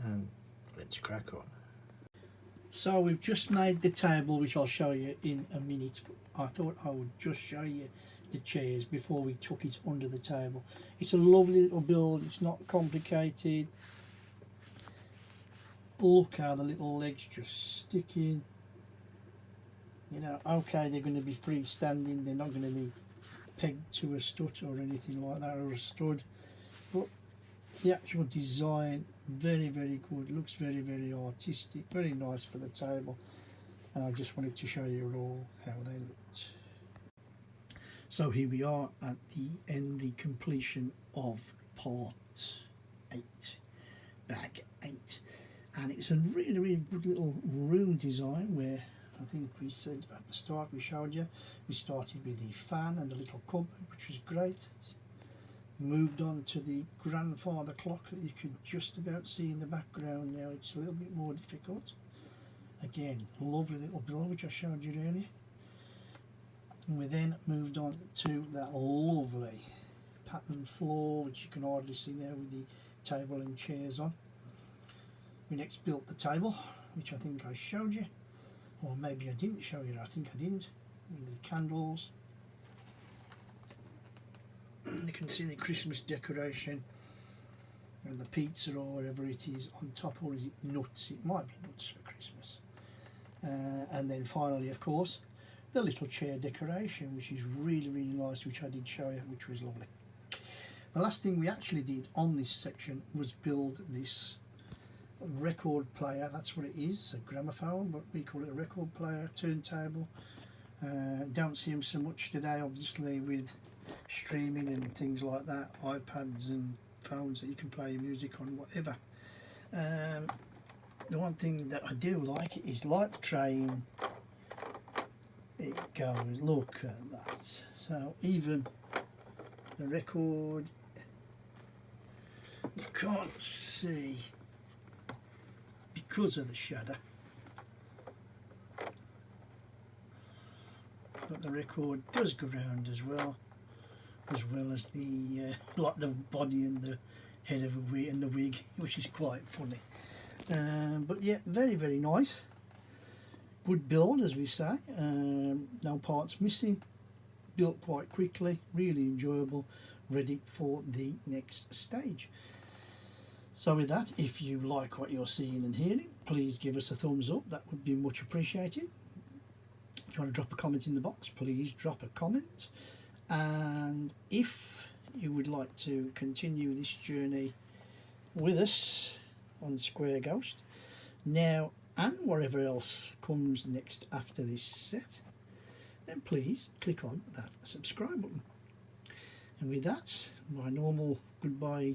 and let's crack on. So we've just made the table, which I'll show you in a minute. I thought I would just show you the chairs before we took it under the table. It's a lovely little build, it's not complicated. Look how the little legs just stick in. You know, okay, they're going to be freestanding, they're not going to be pegged to a strut or anything like that, or a stud, but the actual design, very good, looks very artistic, very nice for the table, and I just wanted to show you all how they looked. So here we are at the end, the completion of part 8, bag 8, and it's a really good little room design, where I think we said at the start, we showed you, we started with the fan and the little cupboard, which was great. Moved on to the grandfather clock that you could just about see in the background. Now it's a little bit more difficult. Again, lovely little build which I showed you earlier. And we then moved on to that lovely patterned floor, which you can hardly see there with the table and chairs on. We next built the table, which I think I showed you, or maybe I didn't show you, I think I didn't, with the candles. You can see the Christmas decoration and the pizza or whatever it is on top, or is it nuts? It might be nuts for Christmas. And then finally, of course, the little chair decoration, which is really, really nice, which I did show you, which was lovely. The last thing we actually did on this section was build this record player. That's what it is, a gramophone, but we call it a record player, turntable. Don't see them so much today, obviously, with streaming and things like that, iPads and phones that you can play your music on, whatever. The one thing that I do like is like the train, it goes, look at that. So even the record, you can't see because of the shadow, but the record does go round as well as the like the body and the head of a wig and the wig, which is quite funny. But yeah, very, very nice, good build, as we say. No parts missing, built quite quickly, really enjoyable, ready for the next stage. So with that, if you like what you're seeing and hearing, please give us a thumbs up, that would be much appreciated. If you want to drop a comment in the box, please drop a comment. And if you would like to continue this journey with us on Square Ghost now and whatever else comes next after this set, then please click on that subscribe button. And with that, my normal goodbye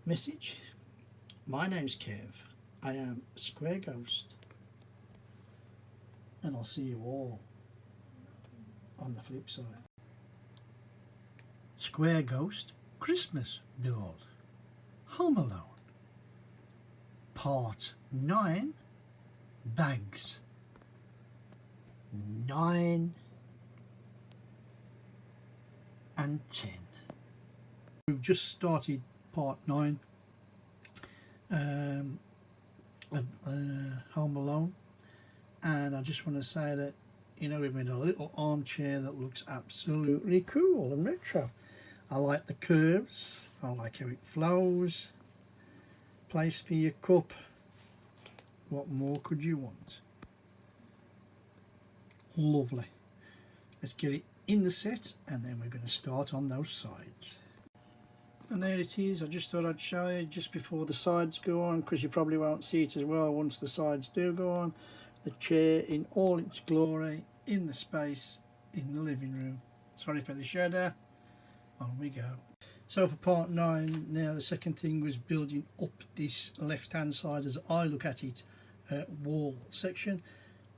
message, my name's Kev, I am Square Ghost, and I'll see you all on the flip side. Square Ghost Christmas build, Home Alone, Part 9, bags 9 and 10. We've just started Part 9 of Home Alone, and I just want to say that, you know, we've made a little armchair that looks absolutely cool and retro. I like the curves, I like how it flows, place for your cup. What more could you want? Lovely. Let's get it in the set and then we're going to start on those sides. And there it is. I just thought I'd show you just before the sides go on, because you probably won't see it as well once the sides do go on. The chair in all its glory in the space in the living room. Sorry for the shadow. On we go. So for Part 9 now, the second thing was building up this left hand side, as I look at it, wall section.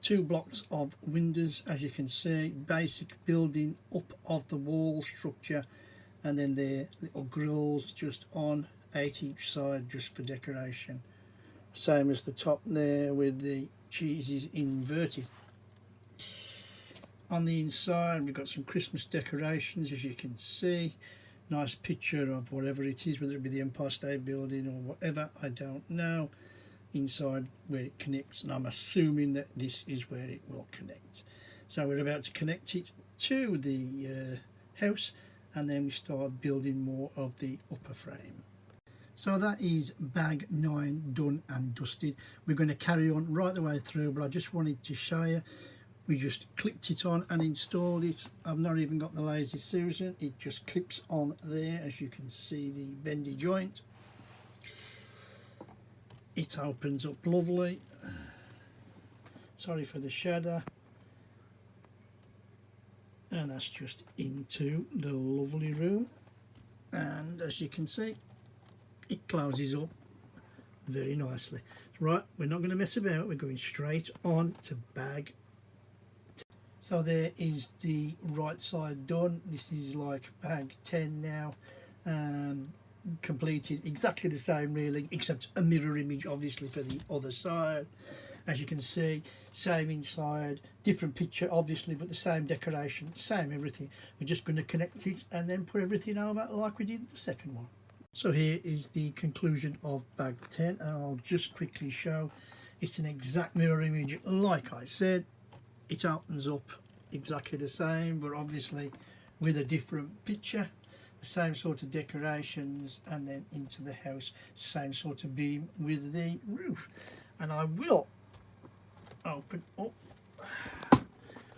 2 blocks of windows, as you can see, basic building up of the wall structure, and then their little grills just on 8 each side just for decoration. Same as the top there with the cheeses inverted. On the inside we've got some Christmas decorations, as you can see. Nice picture of whatever it is, whether it be the Empire State Building or whatever, I don't know. Inside where it connects, and I'm assuming that this is where it will connect. So we're about to connect it to the house, and then we start building more of the upper frame. So that is bag 9 done and dusted. We're going to carry on right the way through, but I just wanted to show you. We just clipped it on and installed it. I've not even got the Lazy Susan. It just clips on there, as you can see the bendy joint. It opens up lovely. Sorry for the shadow. And that's just into the lovely room. And as you can see, it closes up very nicely. Right, we're not going to mess about. We're going straight on to bag. So there is the right side done. This is like bag 10 now, completed exactly the same really, except a mirror image obviously for the other side. As you can see, same inside, different picture obviously, but the same decoration, same everything. We're just going to connect it and then put everything over like we did the second one. So here is the conclusion of bag 10, and I'll just quickly show. It's an exact mirror image like I said. It opens up exactly the same, but obviously with a different picture. the same sort of decorations, and then into the house, same sort of beam with the roof. And I will open up,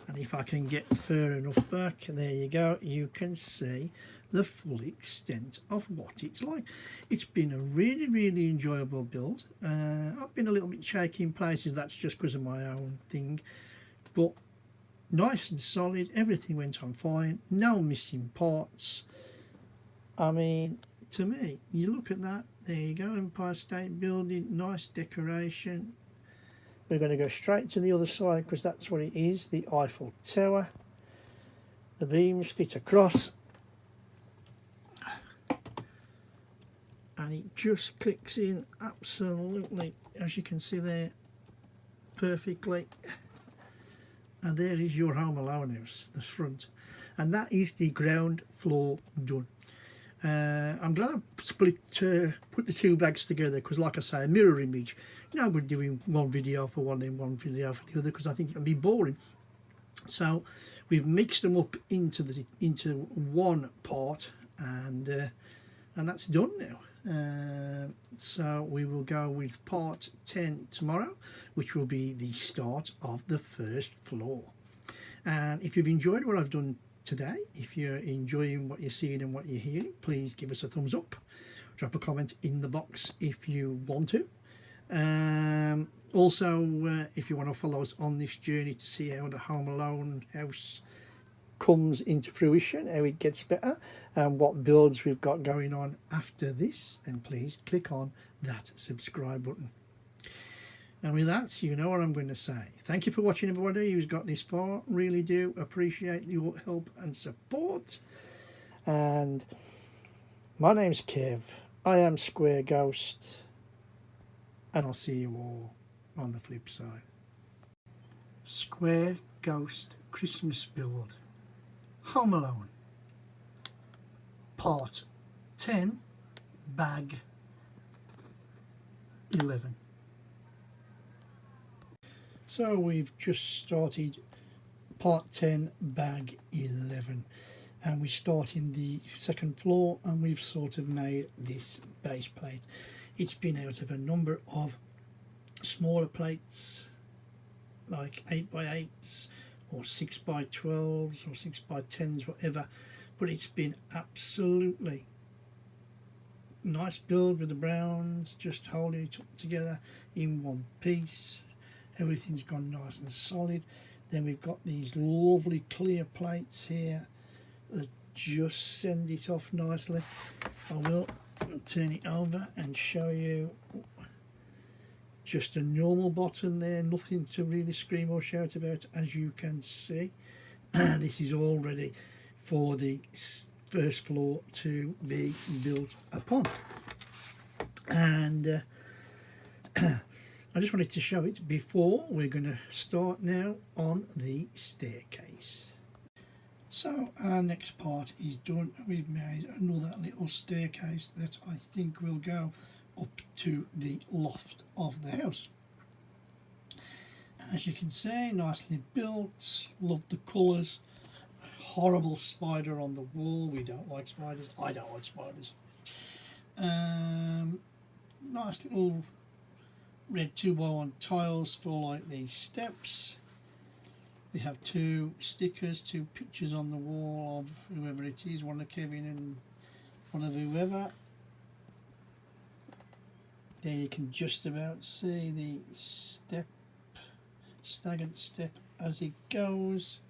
and if I can get far enough back, there you go, you can see the full extent of what it's like. It's been a really enjoyable build. I've been a little bit shaky in places, that's just because of my own thing, but nice and solid, everything went on fine, no missing parts. I mean, to me, you look at that, there you go, Empire State Building, nice decoration. We're going to go straight to the other side because that's what it is, the Eiffel Tower. The beams fit across, and it just clicks in absolutely, as you can see there, perfectly. And there is your Home Alone house, the front, and that is the ground floor done. I'm glad I put the two bags together because, like I say, a mirror image. Now we're doing one video for one and one video for the other because I think it'll be boring. So we've mixed them up into one part, and that's done now. So we will go with part 10 tomorrow, which will be the start of the first floor. And if you've enjoyed what I've done today, if you're enjoying what you're seeing and what you're hearing, please give us a thumbs up, drop a comment in the box if you want to. Also, if you want to follow us on this journey to see how the Home Alone house comes into fruition, how it gets better, and what builds we've got going on after this, then please click on that subscribe button. And with that, you know what I'm going to say. Thank you for watching, everybody who's got this far. Really do appreciate your help and support. And my name's Kev. I am Square Ghost. And I'll see you all on the flip side. Square Ghost Christmas build. Home Alone. Part 10, bag 11. So we've just started part 10, bag 11, and we start in the second floor, and we've sort of made this base plate. It's been out of a number of smaller plates, like 8x8s or 6x12s or 6x10s, whatever, but it's been absolutely nice build with the browns, just holding it up together in one piece. Everything's gone nice and solid. Then we've got these lovely clear plates here that just send it off nicely. I will turn it over and show you just a normal bottom there, nothing to really scream or shout about, as you can see. This is all ready for the first floor to be built upon. And I just wanted to show it before we're going to start now on the staircase. So our next part is done. We've made another little staircase that I think will go up to the loft of the house. As you can see, nicely built, love the colours. Horrible spider on the wall, we don't like spiders, I don't like spiders. Nice little red 2x1 tiles for like these steps. We have two stickers, two pictures on the wall of whoever it is, one of Kevin and one of whoever. There you can just about see the step, staggered step as it goes.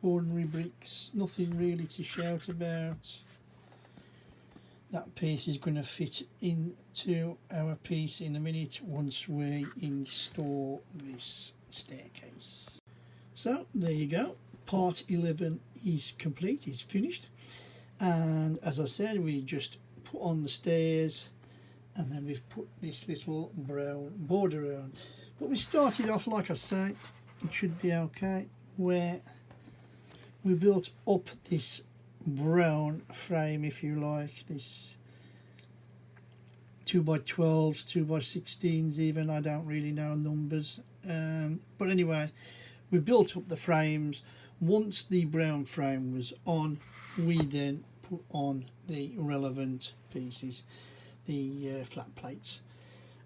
Ordinary bricks, nothing really to shout about. That piece is going to fit into our piece in a minute once we install this staircase. So there you go, part 11 is complete, is finished, and as I said, we just put on the stairs and then we've put this little brown border around. But we started off, like I say, it should be okay, where we built up this brown frame, if you like, this 2x12s, 2x16s even, I don't really know numbers, but anyway, we built up the frames Once the brown frame was on, we then put on the relevant pieces, the flat plates.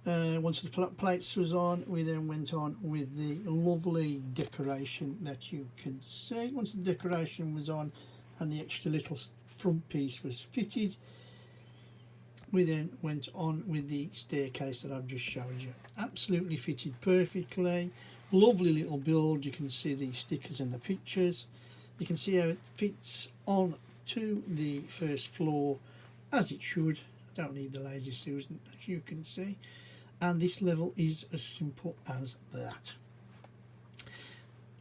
Once the flat plates was on, we then went on with the lovely decoration that you can see. Once the decoration was on and the extra little front piece was fitted, we then went on with the staircase that I've just showed you. Absolutely fitted perfectly. Lovely little build. You can see the stickers and the pictures. You can see how it fits on to the first floor as it should. I don't need the lazy Susan, as you can see. And this level is as simple as that.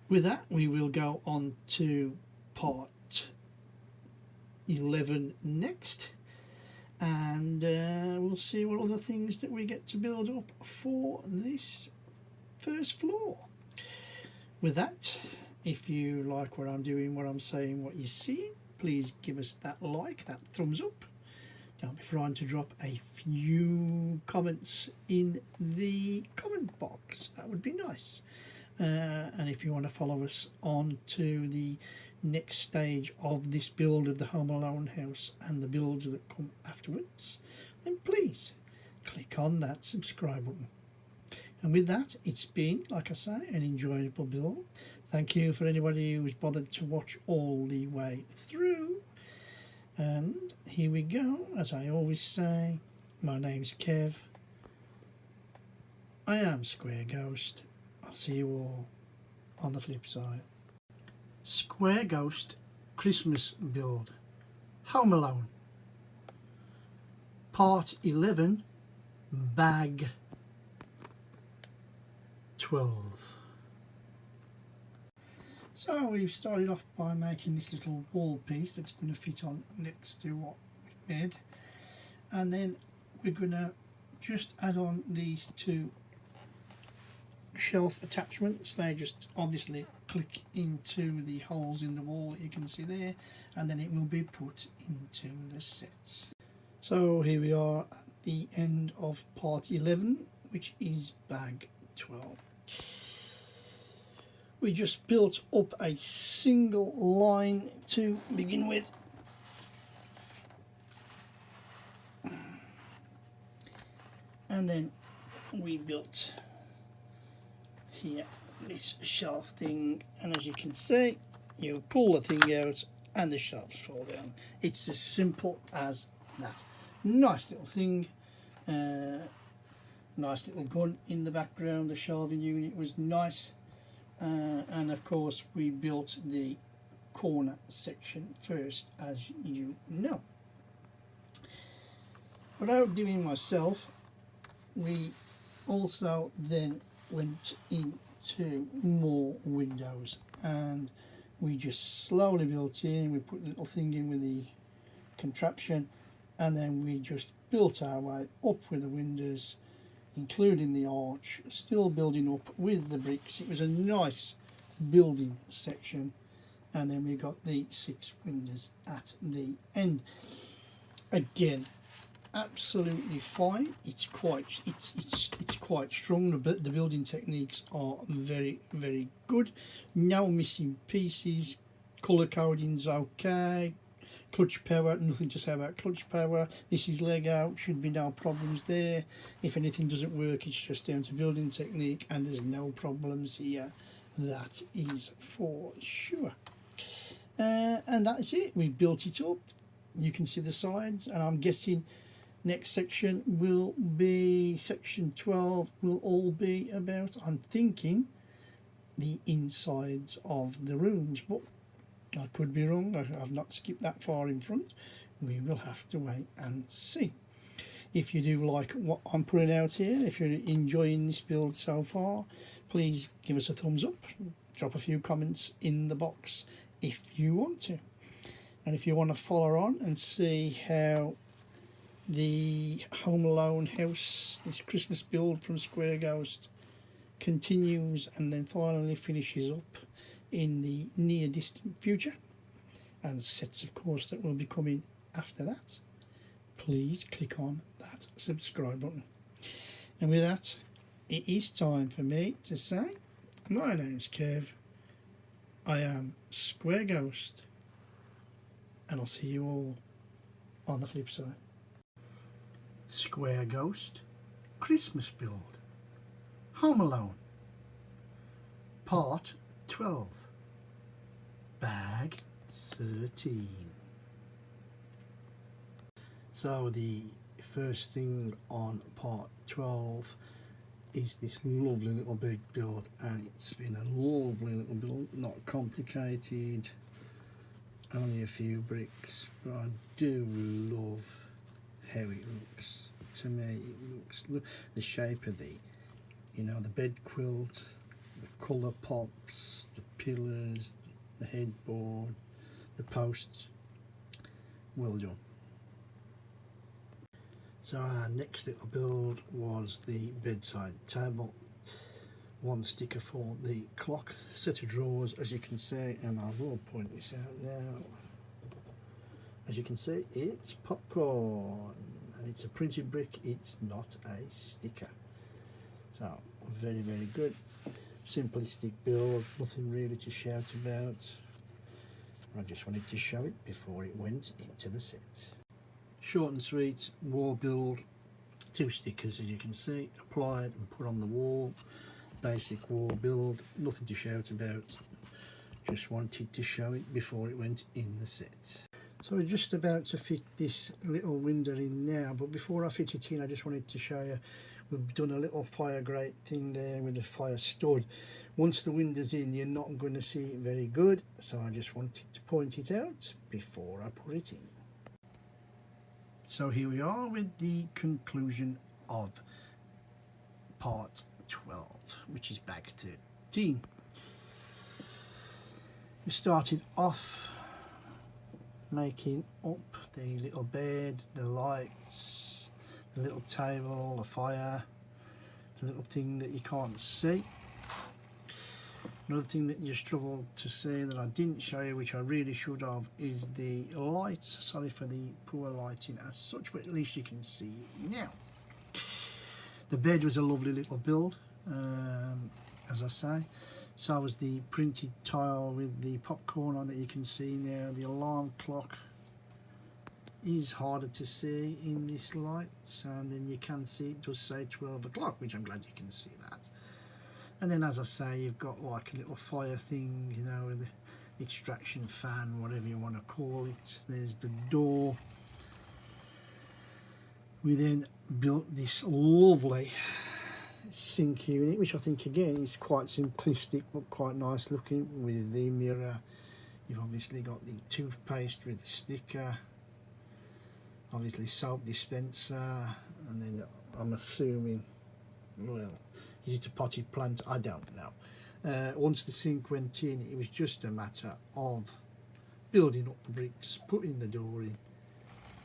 With that, we will go on to part 11 next, and we'll see what other things that we get to build up for this first floor. With that, if you like what I'm doing, what I'm saying, what you're seeing, please give us that like, that thumbs up. Don't be forgetting to drop a few comments in the comment box. That would be nice. And if you want to follow us on to the next stage of this build of the Home Alone house and the builds that come afterwards, then please click on that subscribe button. And with that, it's been, like I say, an enjoyable build. Thank you for anybody who's bothered to watch all the way through. And here we go. As I always say, my name's Kev. I am Square Ghost. I'll see you all on the flip side. Square Ghost Christmas build. Home Alone. Part 11, Bag 12. So we've started off by making this little wall piece that's going to fit on next to what we've made, and then we're going to just add on these two shelf attachments. They just obviously click into the holes in the wall that you can see there, and then it will be put into the set. So here we are at the end of part 11, which is bag 12. We just built up a single line to begin with. And then we built here this shelf thing, and as you can see, you pull the thing out and the shelves fall down. It's as simple as that. Nice little thing. Nice little gun in the background. The shelving unit was nice. And of course we built the corner section first, as you know. Without doing myself, we also then went into more windows, and we just slowly built in. We put a little thing in with the contraption, and then we just built our way up with the windows, including the arch, still building up with the bricks. It was a nice building section, and then we got the 6 windows at the end. Again, absolutely fine. It's quite strong. The building techniques are very, very good. No missing pieces. Colour coding's okay. Clutch power, nothing to say about clutch power. This is Lego, should be no problems there. If anything doesn't work, it's just down to building technique, and there's no problems here. That is for sure. And that's it. We built it up. You can see the sides, and I'm guessing next section will be section 12. Will all be about, I'm thinking, the insides of the rooms, but I could be wrong. I've not skipped that far in front. We will have to wait and see. If you do like what I'm putting out here, if you're enjoying this build so far, please give us a thumbs up. Drop a few comments in the box if you want to. And if you want to follow on and see how the Home Alone house, this Christmas build from Square Ghost, continues and then finally finishes up in the near distant future, and sets of course that will be coming after that, please click on that subscribe button. And with that, it is time for me to say, my name's Kev. I am Square Ghost, and I'll see you all on the flip side. Square Ghost, Christmas Build, Home Alone, Part 12, Bag 13. So the first thing on Part 12 is this lovely little big build, and it's been a lovely little build, not complicated, only a few bricks, but I do love how it looks. To me it looks, look, the shape of the, you know, the bed quilt, the colour pops, the pillars, the headboard, the posts, well done. So our next little build was the bedside table. One sticker for the clock, set of drawers, as you can see, and I will point this out now. As you can see, it's popcorn, and it's a printed brick, it's not a sticker. So very, very good. Simplistic build, nothing really to shout about. I just wanted to show it before it went into the set. Short and sweet wall build, 2 stickers as you can see, applied and put on the wall. Basic wall build, nothing to shout about, just wanted to show it before it went in the set. So we're just about to fit this little window in now, but before I fit it in I just wanted to show you, we've done a little fire grate thing there with the fire stud. Once the window's in you're not going to see it very good, so I just wanted to point it out before I put it in. So here we are with the conclusion of part 12, which is bag 13. We started off making up the little bed, the lights, the little table, the fire, the little thing that you can't see. Another thing that you struggled to see that I didn't show you, which I really should have, is the lights. Sorry for the poor lighting as such, but at least you can see now. The bed was a lovely little build, as I say. So was the printed tile with the popcorn on that you can see now. The alarm clock is harder to see in this light, and then you can see it does say 12 o'clock, which I'm glad you can see that. And then, as I say, you've got like a little fire thing, you know, with the extraction fan, whatever you want to call it. There's the door. We then built this lovely sink unit, which I think again is quite simplistic but quite nice looking, with the mirror. You've obviously got the toothpaste with the sticker, obviously soap dispenser, and then I'm assuming, well, is it a potted plant? I don't know. Once the sink went in, it was just a matter of building up the bricks, putting the door in,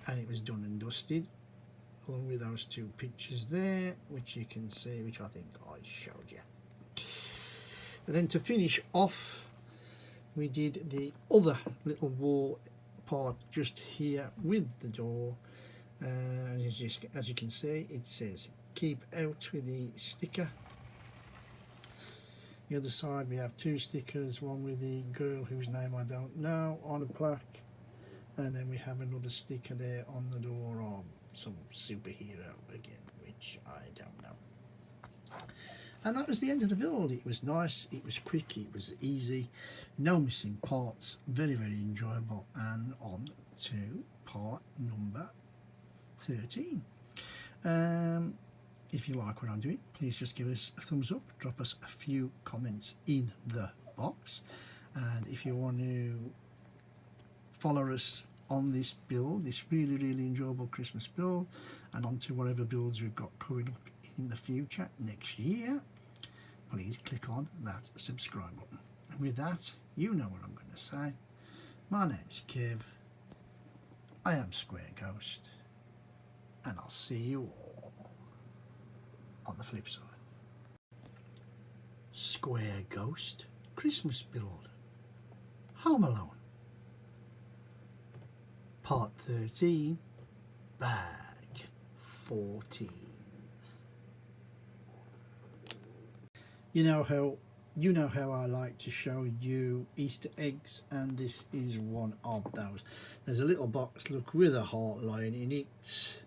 and it was done and dusted, along with those 2 pictures there, which you can see, which I think I showed you. And then to finish off, we did the other little wall part just here with the door, and as you can see, it says keep out with the sticker. The other side we have 2 stickers, one with the girl whose name I don't know on a plaque, and then we have another sticker there on the door of some superhero again, which I don't know. And that was the end of the build. It was nice, it was quick, it was easy, no missing parts, very, very enjoyable. And on to part number 13. If you like what I'm doing, please just give us a thumbs up, drop us a few comments in the box, and if you want to follow us on this build, this really, really enjoyable Christmas build, and onto whatever builds we've got coming up in the future next year, please click on that subscribe button. And with that, you know what I'm going to say. My name's Kev, I am Square Ghost, and I'll see you all on the flip side. Square Ghost, Christmas Build, Home Alone, Part 13, Bag 14. You know how you know how I like to show you Easter eggs, and this is one of those. There's a little box, look, with a heart line in it,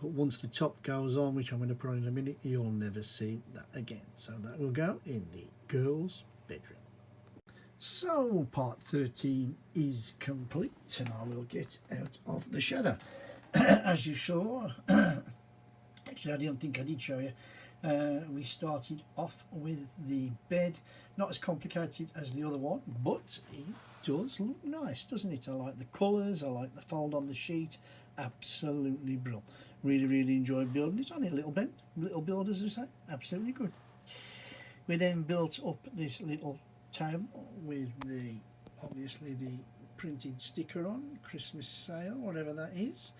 but once the top goes on, which I'm going to put on in a minute, you'll never see that again. So that will go in the girls' bedroom. So part 13 is complete, and I will get out of the shadow. As you saw, actually I don't think I did show you, we started off with the bed, not as complicated as the other one, but it does look nice, doesn't it? I like the colours, I like the fold on the sheet, absolutely brilliant. Really enjoyed building it. Only a little build, as I say, absolutely good. We then built up this little table with the, obviously, the printed sticker on, Christmas sale, whatever that is,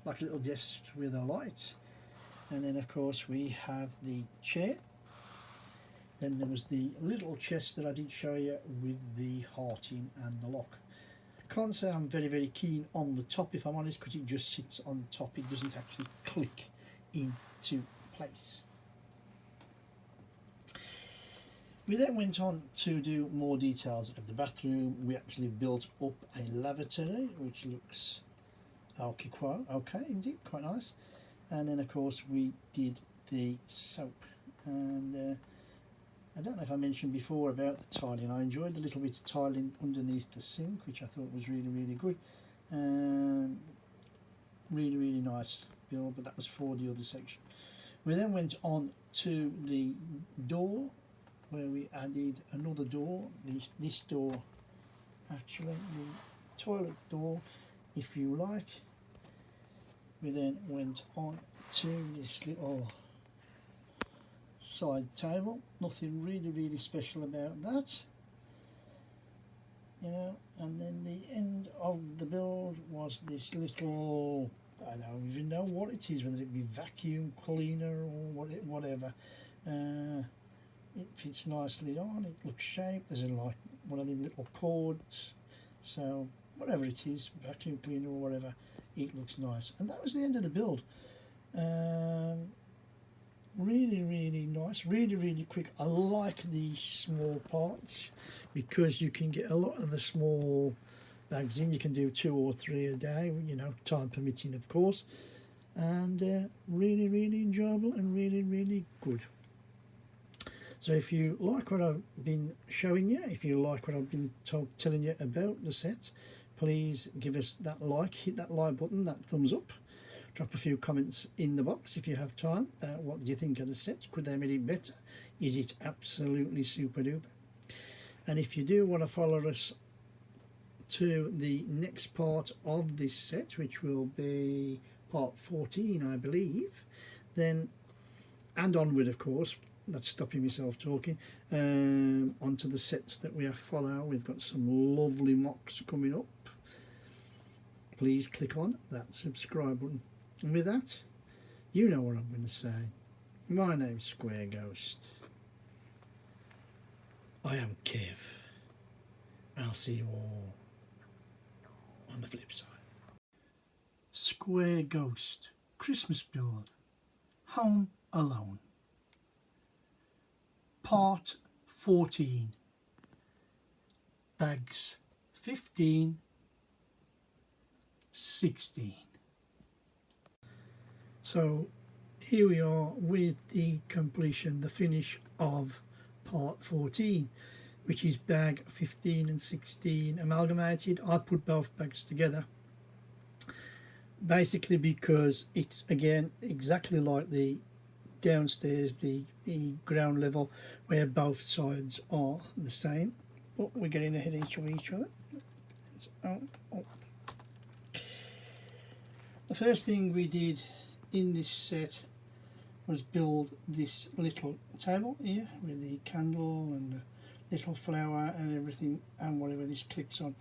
like a little desk with a light. And then of course we have the chair. Then there was the little chest that I did show you with the hearting and the lock. Can't say I'm very keen on the top, if I'm honest, because it just sits on top, it doesn't actually click into place. We then went on to do more details of the bathroom. We actually built up a lavatory, which looks okay indeed, quite nice. And then of course we did the soap, and I don't know if I mentioned before about the tiling. I enjoyed the little bit of tiling underneath the sink, which I thought was really good. Really nice build, but that was for the other section. We then went on to the door, where we added another door, this door, actually the toilet door, if you like. We then went on to this little side table, nothing really special about that, you know. And then the end of the build was this little, I don't even know what it is, whether it be vacuum cleaner or whatever. It fits nicely on, it looks shaped, there's like one of them little cords, so whatever it is, vacuum cleaner or whatever, it looks nice. And that was the end of the build. Really nice, really quick. I like the small parts because you can get a lot of the small bags in. You can do 2 or 3 a day, you know, time permitting of course, and really enjoyable and really good. So if you like what I've been showing you, if you like what I've been telling you about the set, please give us that like, hit that like button, that thumbs up. Drop a few comments in the box if you have time. What do you think of the set? Could they make it better? Is it absolutely super duper? And if you do want to follow us to the next part of this set, which will be part 14 I believe, then, and onward of course, that's stopping myself talking, onto the sets that we have follow. We've got some lovely mocks coming up. Please click on that subscribe button. And with that, you know what I'm going to say. My name's Square Ghost. I am Kev. I'll see you all on the flip side. Square Ghost Christmas build. Home Alone. Part 14. Bags 15, 16. So here we are with the completion, the finish of part 14, which is bag 15 and 16 amalgamated. I put both bags together basically because it's again exactly like the downstairs, the ground level, where both sides are the same, but we're getting ahead of each other. The first thing we did in this set was build this little table here with the candle and the little flower and everything and whatever this clicks on,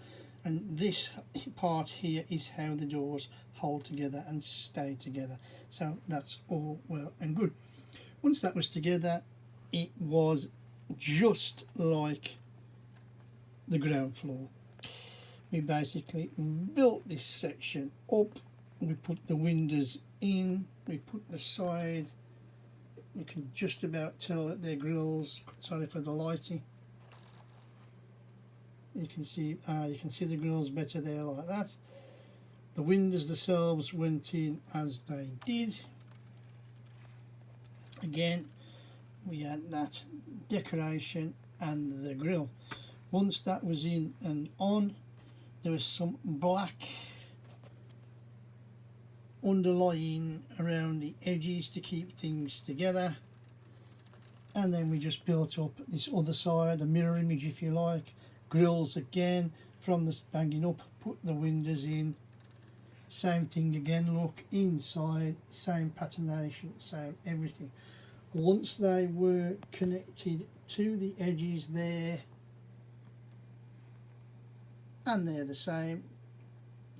and this part here is how the doors hold together and stay together. So that's all well and good. Once that was together, it was just like the ground floor. We basically built this section up, we put the windows in, we put the side You can just about tell that they're grills. Sorry for the lighting. You can see the grills better there like that. The windows themselves went in as they did. Again, we had that decoration and the grill. Once that was in and on, there was some black underlying around the edges to keep things together, and then we just built up this other side, a mirror image if you like. Grills again from the banging up, put the windows in, same thing again, look inside, same patternation, same everything. Once they were connected to the edges there, and they're the same,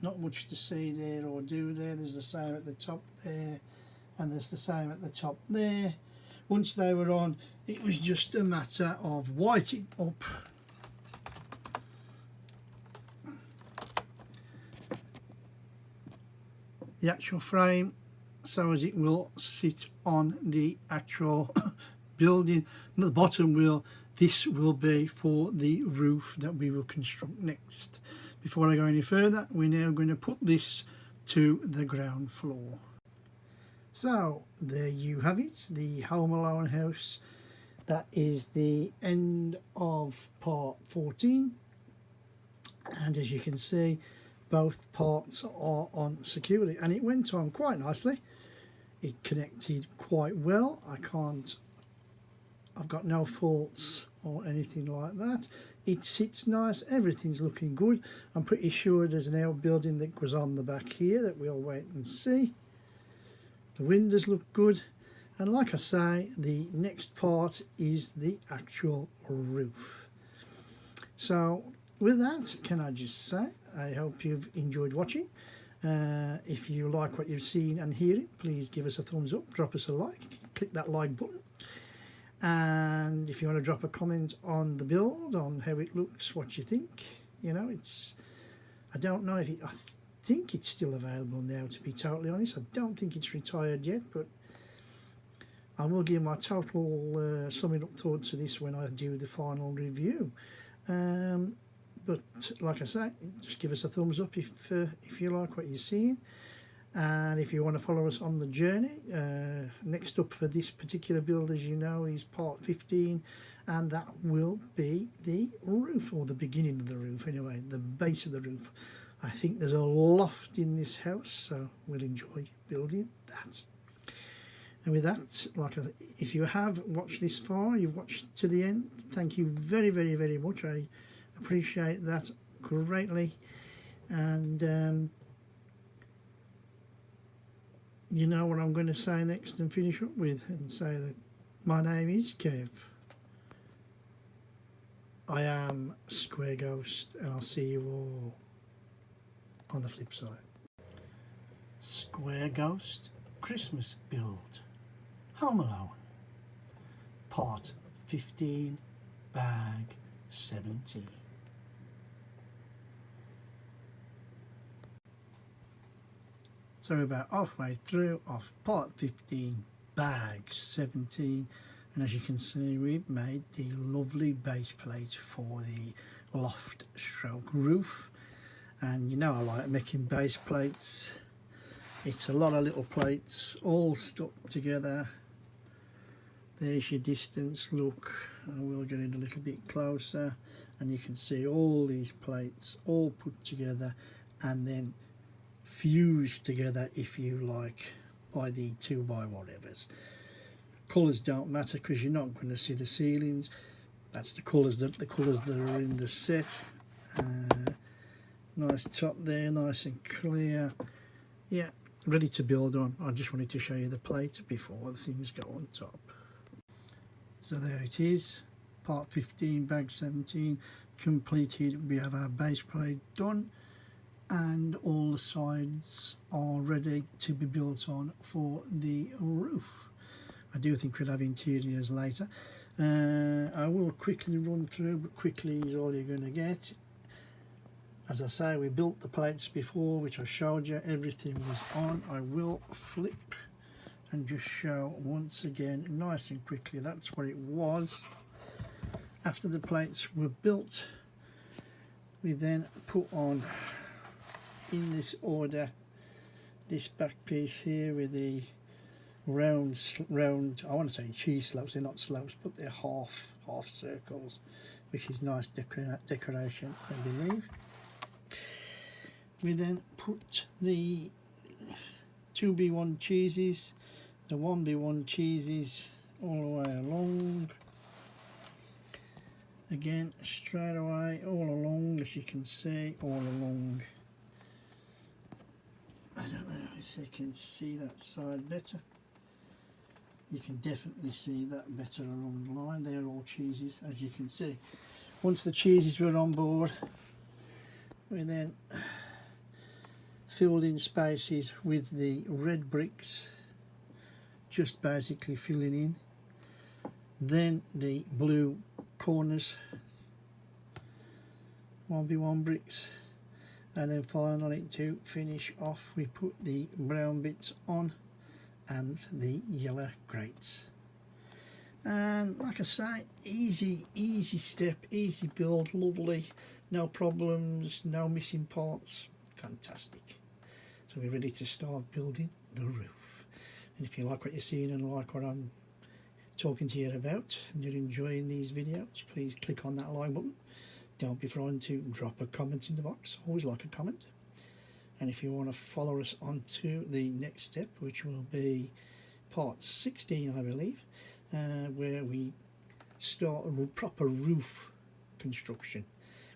not much to see there or do there. There's the same at the top there, and there's the same at the top there. Once they were on, it was just a matter of whiting up the actual frame so as it will sit on the actual building. And at the bottom this will be for the roof that we will construct next. Before I go any further, we're now going to put this to the ground floor. So there you have it, the Home Alone house. That is the end of part 14, and as you can see, both parts are on securely, and it went on quite nicely. It connected quite well. I've got no faults or anything like that. It sits nice, everything's looking good. I'm pretty sure there's an outbuilding that goes on the back here that we'll wait and see. The windows look good, and like I say, the next part is the actual roof. So with that, can I just say, I hope you've enjoyed watching. If you like what you've seen and hearing, please give us a thumbs up, drop us a like, click that like button. And if you want to drop a comment on the build, on how it looks, what you think, you know, I don't know if I think it's still available now, to be totally honest. I don't think it's retired yet, but I will give my total summing up thoughts to this when I do the final review. But like I say, just give us a thumbs up if you like what you're seeing. And if you want to follow us on the journey, next up for this particular build, as you know, is part 15, and that will be the roof, or the beginning of the roof anyway, the base of the roof. I think there's a loft in this house, so we'll enjoy building that. And with that, if you have watched this far, you've watched to the end, thank you very, very, very much. I appreciate that greatly. And you know what I'm going to say next and finish up with, and say that my name is Kev. I am Square Ghost, and I'll see you all on the flip side. Square Ghost Christmas build, Home Alone, part 15, bag 17. So we're about halfway through of part 15, bag 17, and as you can see, we've made the lovely base plate for the loft stroke roof. And you know I like making base plates. It's a lot of little plates all stuck together. There's your distance look, and we'll get in a little bit closer, and you can see all these plates all put together and then fused together, if you like, by the 2x whatevers. Colours don't matter because you're not going to see the ceilings. That's the colours that are in the set. Nice top there, nice and clear. Yeah, ready to build on. I just wanted to show you the plate before the things go on top. So there it is, part 15, bag 17 completed. We have our base plate done, and all the sides are ready to be built on for the roof. I do think we'll have interiors later. I will quickly run through, but quickly is all you're going to get. As I say, we built the plates before, which I showed you, everything was on. I will flip and just show once again nice and quickly that's what it was after the plates were built. We then put on, in this order, this back piece here with the round, I want to say cheese slopes. They're not slopes, but they're half circles, which is nice decoration, I believe. We then put the 2B1 cheeses, the 1B1 cheeses all the way along. Again, straight away, all along, as you can see, all along. I don't know if you can see that side better. You can definitely see that better along the line. They're all cheeses, as you can see. Once the cheeses were on board, we then filled in spaces with the red bricks, just basically filling in. Then the blue corners, 1B1 bricks, and then finally to finish off we put the brown bits on and the yellow grates. And like I say, easy step, easy build, lovely, no problems, no missing parts, fantastic. So we're ready to start building the roof. And if you like what you're seeing and like what I'm talking to you about and you're enjoying these videos, please click on that like button. Don't be frightened to drop a comment in the box, always like a comment. And if you want to follow us on to the next step, which will be part 16 I believe, where we start a proper roof construction.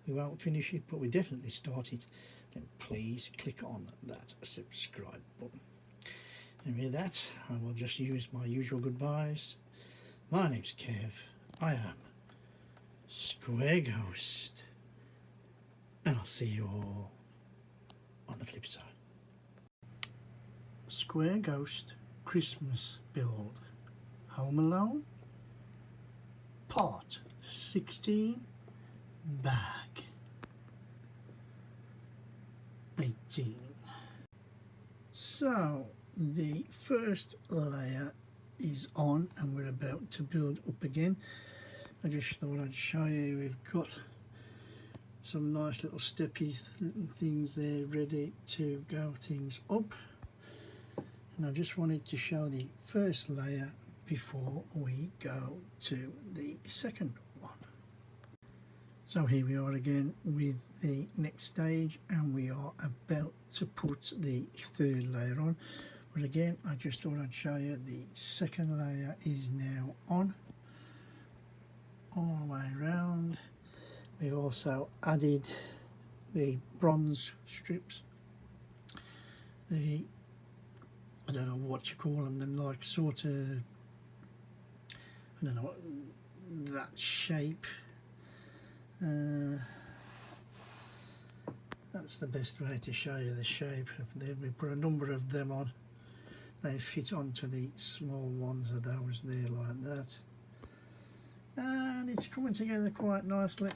We won't finish it, but we definitely start it. Then please click on that subscribe button. And with that, I will just use my usual goodbyes. My name's Kev. I am Square Ghost, and I'll see you all on the flip side. Square Ghost Christmas build, Home Alone, part 16, bag 18. So the first layer is on and we're about to build up again. I just thought I'd show you we've got some nice little steppies things there ready to go things up, and I just wanted to show the first layer before we go to the second one. So here we are again with the next stage, and we are about to put the third layer on. But again, I just thought I'd show you the second layer is now on all the way around. We've also added the bronze strips, the, I don't know what you call them, then like sort of, I don't know what, that shape. That's the best way to show you the shape of them. We put a number of them on. They fit onto the small ones of those there like that. And it's coming together quite nicely.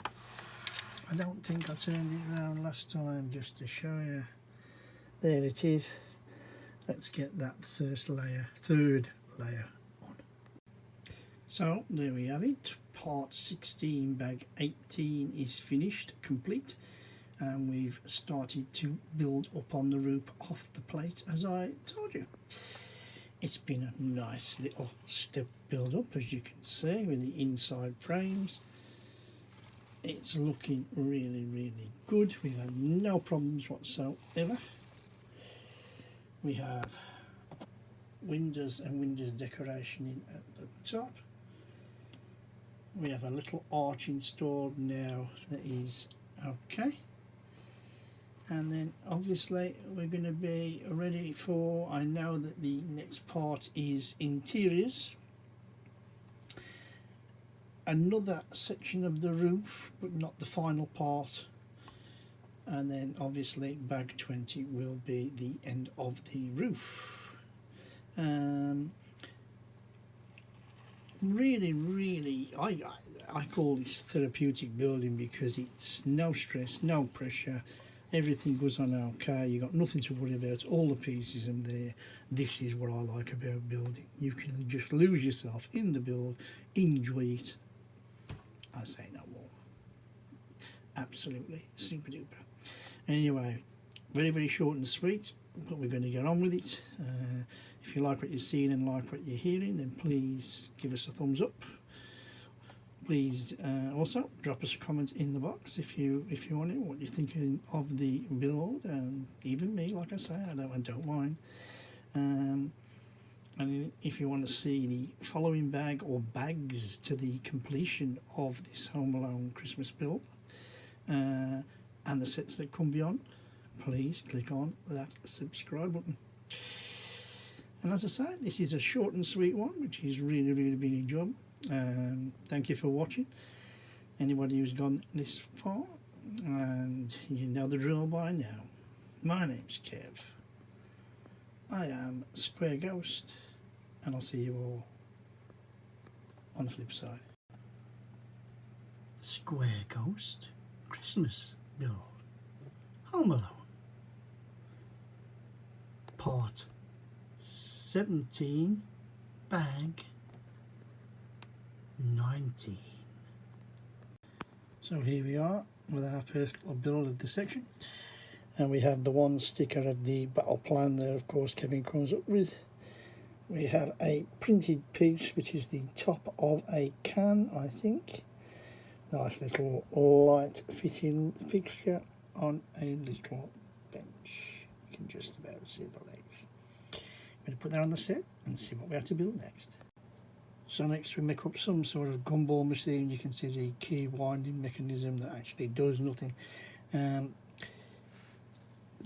I don't think I turned it around last time just to show you. There it is. Let's get that third layer on. So there we have it. Part 16 bag 18 is finished, complete, and we've started to build up on the roof off the plate as I told you. It's been a nice little step build up, as you can see, with the inside frames. It's looking really good. We've had no problems whatsoever. We have windows and windows decoration in at the top. We have a little arch installed now that is okay. And then obviously we're going to be ready for, I know that the next part is interiors. Another section of the roof, but not the final part. And then obviously bag 20 will be the end of the roof. Really, I call this therapeutic building because it's no stress, no pressure, Everything goes on okay. You got nothing to worry about. All the pieces in there. This is what I like about building. You can just lose yourself in the build, enjoy it. I say no more. Absolutely super duper. Anyway, very, very short and sweet, but we're going to get on with it. If you like what you're seeing and like what you're hearing, then please give us a thumbs up. Please also drop us a comment in the box if you want it, what you're thinking of the build, and even me, like I say, I don't mind. And if you want to see the following bag or bags to the completion of this Home Alone Christmas build and the sets that come beyond, please click on that subscribe button. And as I say, this is a short and sweet one, which is really, really been enjoyable. Thank you for watching, anybody who's gone this far, and you know the drill by now. My name's Kev. I am Square Ghost, and I'll see you all on the flip side. Square Ghost Christmas build, Home Alone, Part 17, Bag 19. So here we are with our first little build of the section, and we have the one sticker of the battle plan there, of course, Kevin comes up with. We have a printed piece which is the top of a can, I think. Nice little light fitting fixture on a little bench. You can just about see the legs. I'm going to put that on the set and see what we have to build next. So next we make up some sort of gumball machine. You can see the key winding mechanism that actually does nothing. The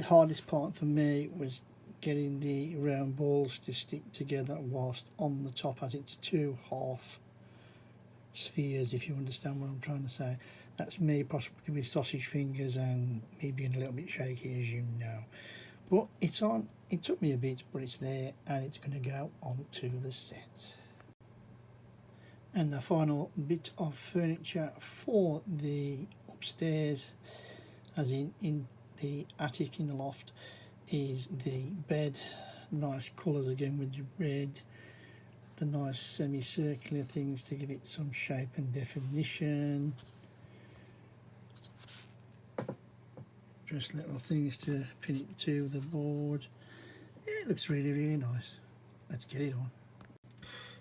hardest part for me was getting the round balls to stick together whilst on the top, as it's two half spheres, if you understand what I'm trying to say. That's me possibly with sausage fingers and me being a little bit shaky, as you know. But it's on. It took me a bit, but it's there and it's going to go onto the set. And the final bit of furniture for the upstairs, as in the attic, in the loft, is the bed. Nice colours again with the red, the nice semicircular things to give it some shape and definition. Just little things to pin it to the board. Yeah, it looks really, really nice. Let's get it on.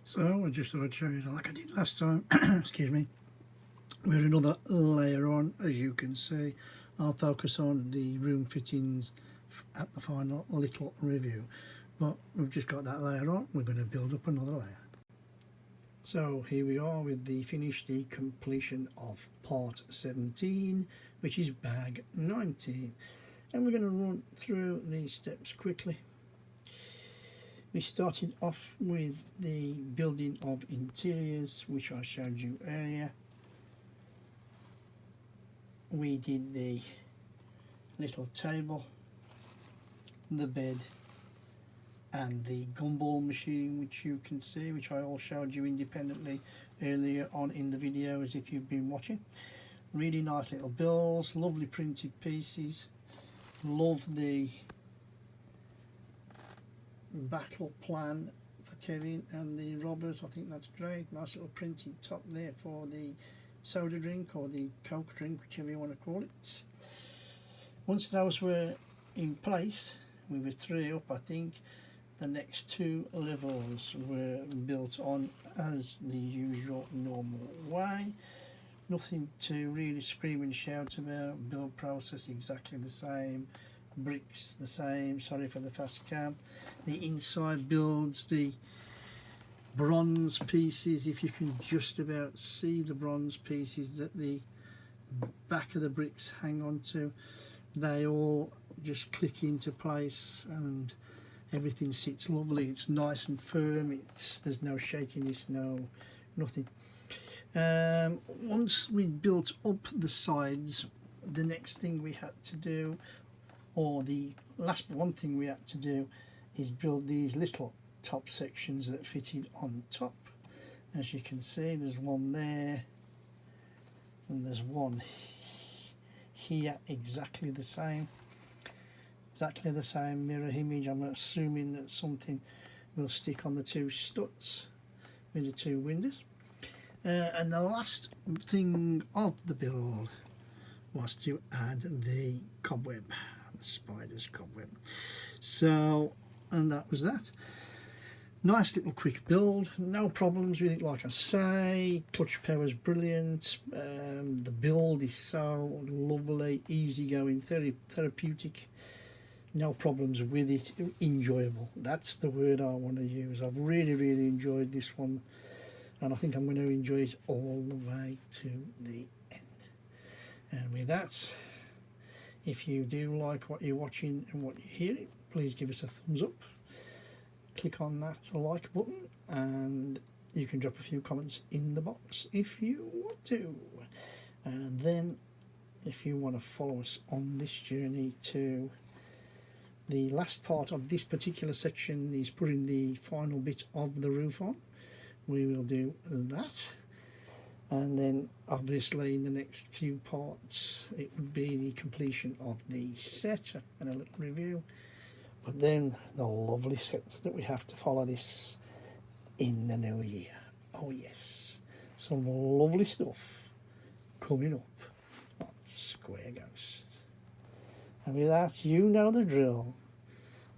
So I just thought I'd show you like I did last time. Excuse me. We had another layer on, as you can see. I'll focus on the room fittings at the final little review, but we've just got that layer on. We're going to build up another layer. So here we are with the completion of part 17, which is bag 19, and we're going to run through these steps quickly. We started off with the building of interiors, which I showed you earlier. We did the little table, the bed, and the gumball machine, which you can see, which I all showed you independently earlier on in the videos if you've been watching. Really nice little builds, lovely printed pieces. Love the battle plan for Kevin and the robbers. I think that's great. Nice little printed top there for the soda drink or the Coke drink, whichever you want to call it. Once those were in place, we were 3 up, I think. The next 2 levels were built on as the usual normal way. Nothing to really scream and shout about. Build process exactly the same. Bricks the same. Sorry for the fast cam. The inside builds, the bronze pieces, if you can just about see the bronze pieces that the back of the bricks hang on to, they all just click into place and everything sits lovely. It's nice and firm. There's no shakiness, nothing. Once we built up the sides, the next thing we had to do, or the last one thing we had to do, is build these little top sections that fitted on top. As you can see, there's one there and there's one here exactly the same. Exactly the same mirror image. I'm assuming that something will stick on the two struts with the two windows. And the last thing of the build was to add the cobweb, the spider's cobweb. So, and that was that. Nice little quick build, no problems with it, like I say. Touch power is brilliant. The build is so lovely, easygoing, therapeutic. No problems with it, enjoyable. That's the word I want to use. I've really enjoyed this one, and I think I'm going to enjoy it all the way to the end. And with that, if you do like what you're watching and what you're hearing, please give us a thumbs up. Click on that like button, and you can drop a few comments in the box if you want to. And then if you want to follow us on this journey to the last part of this particular section, is putting the final bit of the roof on, we will do that. And then obviously in the next few parts it would be the completion of the set and a little review. But then the lovely sets that we have to follow this in the new year. Oh yes, some lovely stuff coming up on Square Ghost. And with that, you know the drill.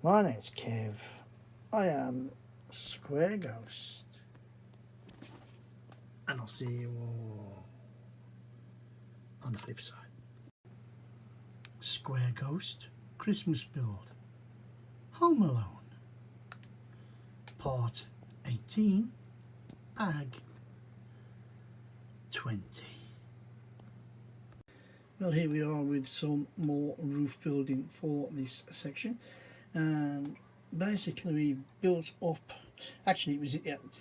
My name's Kev. I am Square Ghost. And I'll see you all on the flip side. Square Ghost Christmas build. Home Alone, Part 18, Bag 20. Well, here we are with some more roof building for this section, and basically we built up, actually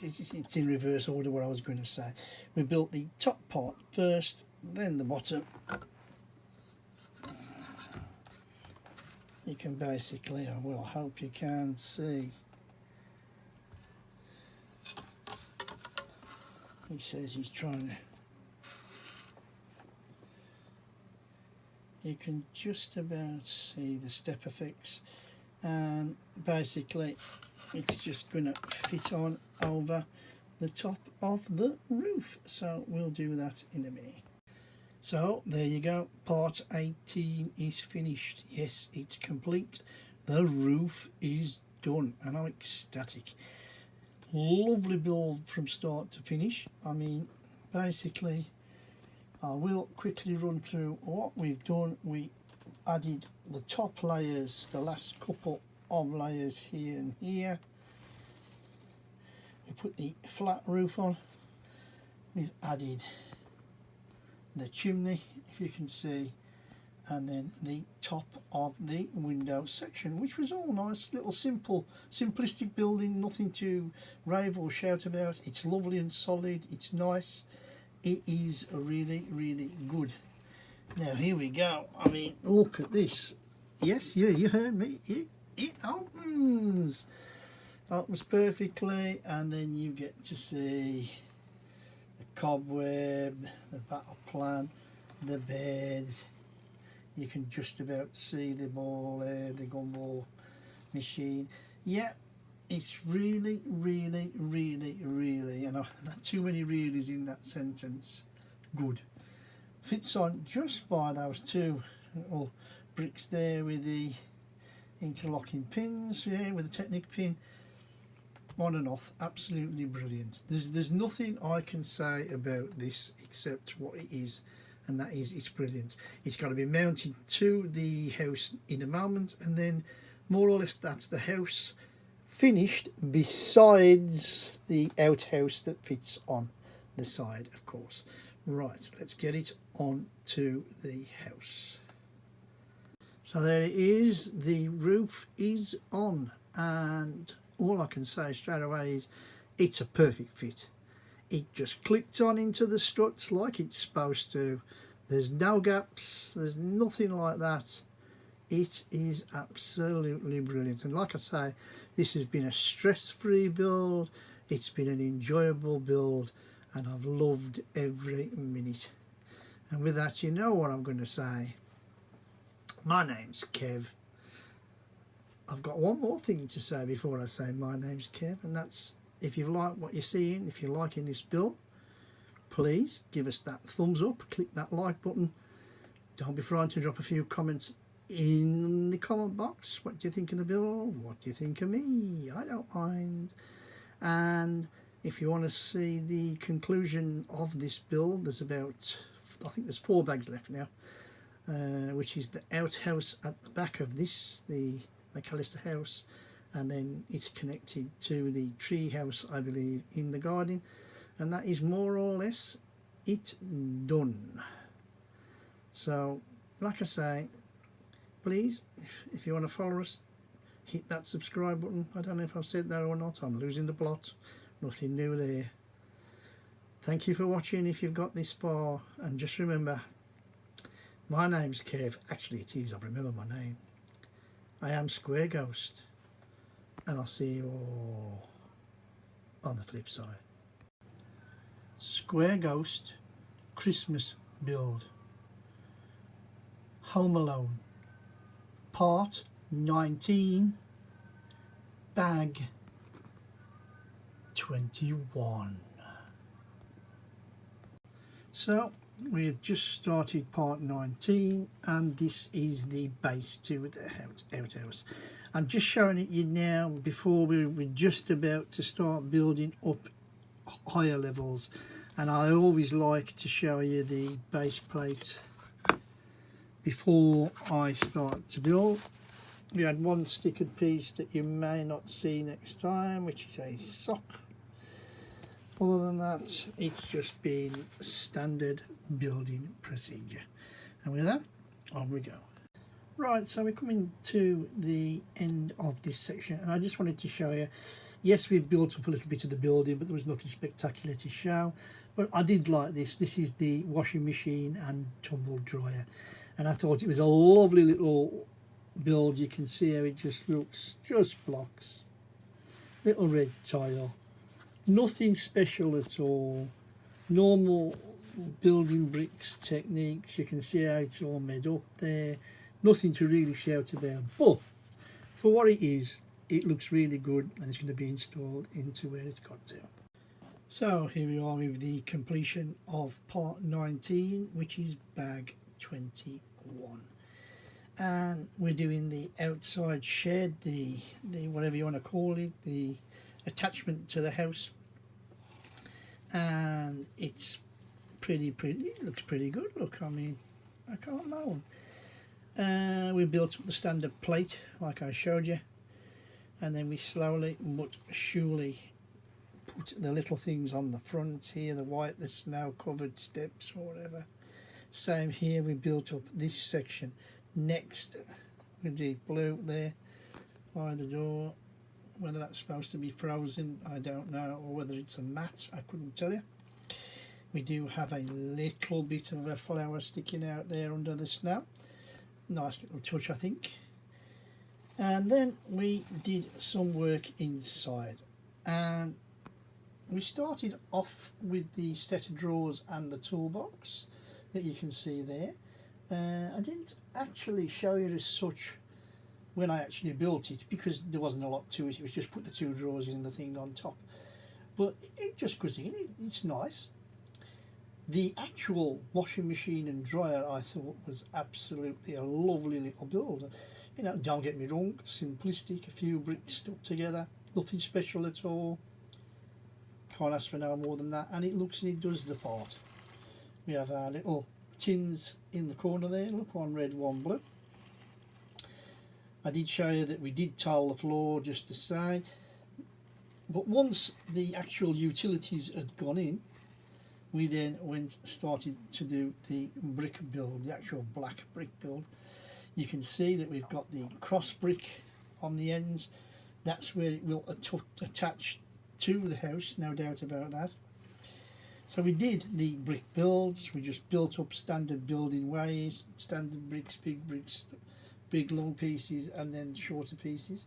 it's in reverse order what I was going to say. We built the top part first, then the bottom. You can basically, I will hope you can see. He says he's trying to. You can just about see the step effects, and basically it's just going to fit on over the top of the roof. So we'll do that in a minute. So there you go, part 18 is finished. Yes, it's complete. The roof is done, and I'm ecstatic. Lovely build from start to finish. I mean, basically, I will quickly run through what we've done. We added the top layers, the last couple of layers here and here. We put the flat roof on. We've added the chimney, if you can see, and then the top of the window section, which was all nice, little simplistic building, nothing to rave or shout about. It's lovely and solid, it's nice, it is really good. Now here we go. I mean, look at this. Yes, yeah, you heard me, it opens perfectly, and then you get to see cobweb, the battle plan, the bed. You can just about see the ball there, the gumball machine. Yeah, it's really, and not too many reallys in that sentence, good. Fits on just by those two little bricks there with the interlocking pins, yeah, with the Technic pin. On and off, absolutely brilliant. There's nothing I can say about this except what it is, and that is it's brilliant. It's got to be mounted to the house in a moment, and then more or less that's the house finished, besides the outhouse that fits on the side, of course. Right, let's get it on to the house. So there it is, the roof is on, and all I can say straight away is it's a perfect fit. It just clicked on into the struts like it's supposed to. There's no gaps, there's nothing like that. It is absolutely brilliant, and like I say, this has been a stress-free build. It's been an enjoyable build, and I've loved every minute. And with that, you know what I'm going to say. My name's Kev. I've got one more thing to say before I say my name's Kev, and that's if you like what you're seeing, if you're liking this build, please give us that thumbs up, click that like button. Don't be frightened to drop a few comments in the comment box. What do you think of the build? What do you think of me? I don't mind. And if you want to see the conclusion of this build, there's about, I think there's 4 bags left now, which is the outhouse at the back of this, the McAllister house, and then it's connected to the tree house, I believe, in the garden, and that is more or less it done. So like I say, please, if you want to follow us, hit that subscribe button. I don't know if I've said that or not, I'm losing the plot, nothing new there. Thank you for watching if you've got this far, and just remember, my name's Kev. Actually it is, I remember my name. I am Square Ghost, and I'll see you all on the flip side. Square Ghost Christmas build. Home Alone, part 19, bag 21. So we've just started part 19, and this is the base to the outhouse. I'm just showing it you now before we're just about to start building up higher levels, and I always like to show you the base plate before I start to build. We had one stickered piece that you may not see next time, which is a sock. Other than that, it's just been standard building procedure. And with that, on we go. Right, so we're coming to the end of this section, and I just wanted to show you, yes, we've built up a little bit of the building, but there was nothing spectacular to show. But I did like this. This is the washing machine and tumble dryer, and I thought it was a lovely little build. You can see how it just looks, just blocks, little red tile, nothing special at all, normal building bricks techniques. You can see how it's all made up there, nothing to really shout about, but for what it is, it looks really good, and it's going to be installed into where it's got to. So here we are with the completion of part 19, which is bag 21, and we're doing the outside shed, the whatever you want to call it, the attachment to the house, and it's pretty, it looks pretty good. Look, I mean, I can't moan. We built up the standard plate like I showed you, and then we slowly but surely put the little things on the front here, the white, the snow covered steps or whatever. Same here, we built up this section next with the blue there by the door. Whether that's supposed to be frozen, I don't know, or whether it's a mat, I couldn't tell you. We do have a little bit of a flower sticking out there under the snow. Nice little touch, I think. And then we did some work inside, and we started off with the set of drawers and the toolbox that you can see there. I didn't actually show you as such when I actually built it, because there wasn't a lot to it. It was just put the 2 drawers in the thing on top, but it just goes in. It's nice. The actual washing machine and dryer I thought was absolutely a lovely little build. You know, don't get me wrong, simplistic, a few bricks stuck together, nothing special at all. Can't ask for no more than that, and it looks and it does the part. We have our little tins in the corner there, look, one red, one blue. I did show you that we did tile the floor, just to say, but once the actual utilities had gone in, we then started to do the brick build, the actual black brick build. You can see that we've got the cross brick on the ends. That's where it will attach to the house, no doubt about that. So we did the brick builds. We just built up standard building ways, standard bricks, big long pieces, and then shorter pieces.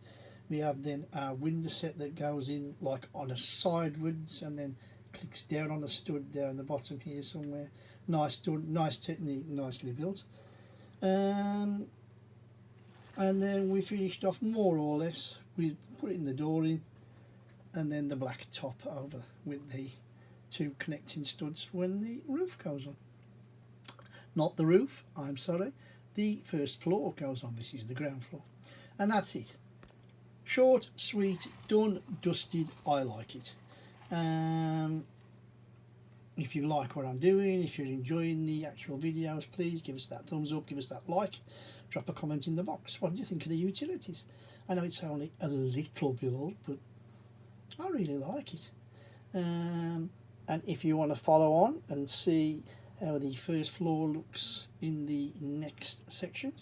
We have then our window set that goes in like on a sidewards and then clicks down on a stud down the bottom here somewhere. Nice stud, nice technique, nicely built. And then we finished off more or less with putting the door in, and then the black top over with the 2 connecting studs for when the roof goes on. Not the roof, I'm sorry, the first floor goes on. This is the ground floor. And that's it. Short, sweet, done, dusted. I like it. If you like what I'm doing, if you're enjoying the actual videos, please give us that thumbs up, give us that like, drop a comment in the box. What do you think of the utilities? I know it's only a little build, but I really like it. And if you want to follow on and see how the first floor looks in the next section,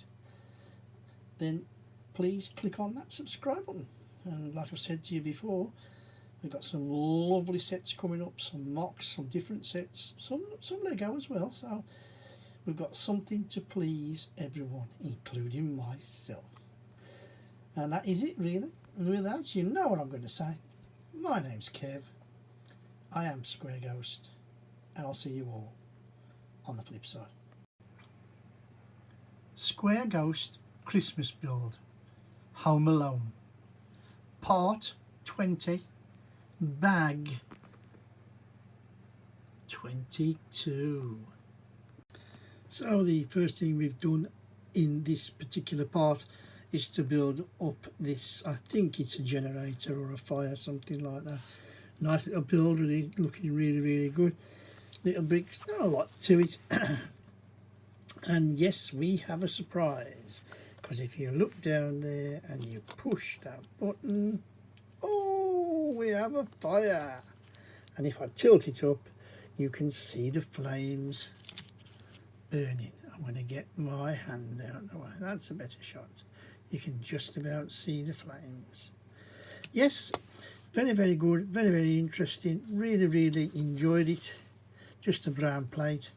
then please click on that subscribe button. And like I've said to you before, we've got some lovely sets coming up, some mocks, some different sets, some Lego as well, so we've got something to please everyone, including myself. And that is it really. And with that, you know what I'm going to say. My name's Kev, I am Square Ghost, and I'll see you all on the flip side. Square Ghost Christmas Build, Home Alone, Part 20, Bag 22. So the first thing we've done in this particular part is to build up this, I think it's a generator or a fire, something like that. Nice little build, really looking really good. Little bricks, not a lot to it. And yes, we have a surprise, because if you look down there and you push that button, oh, we have a fire. And if I tilt it up, you can see the flames burning. I'm going to get my hand out the way. That's a better shot. You can just about see the flames. Yes, very good, very interesting. Really enjoyed it. Just a brown plate.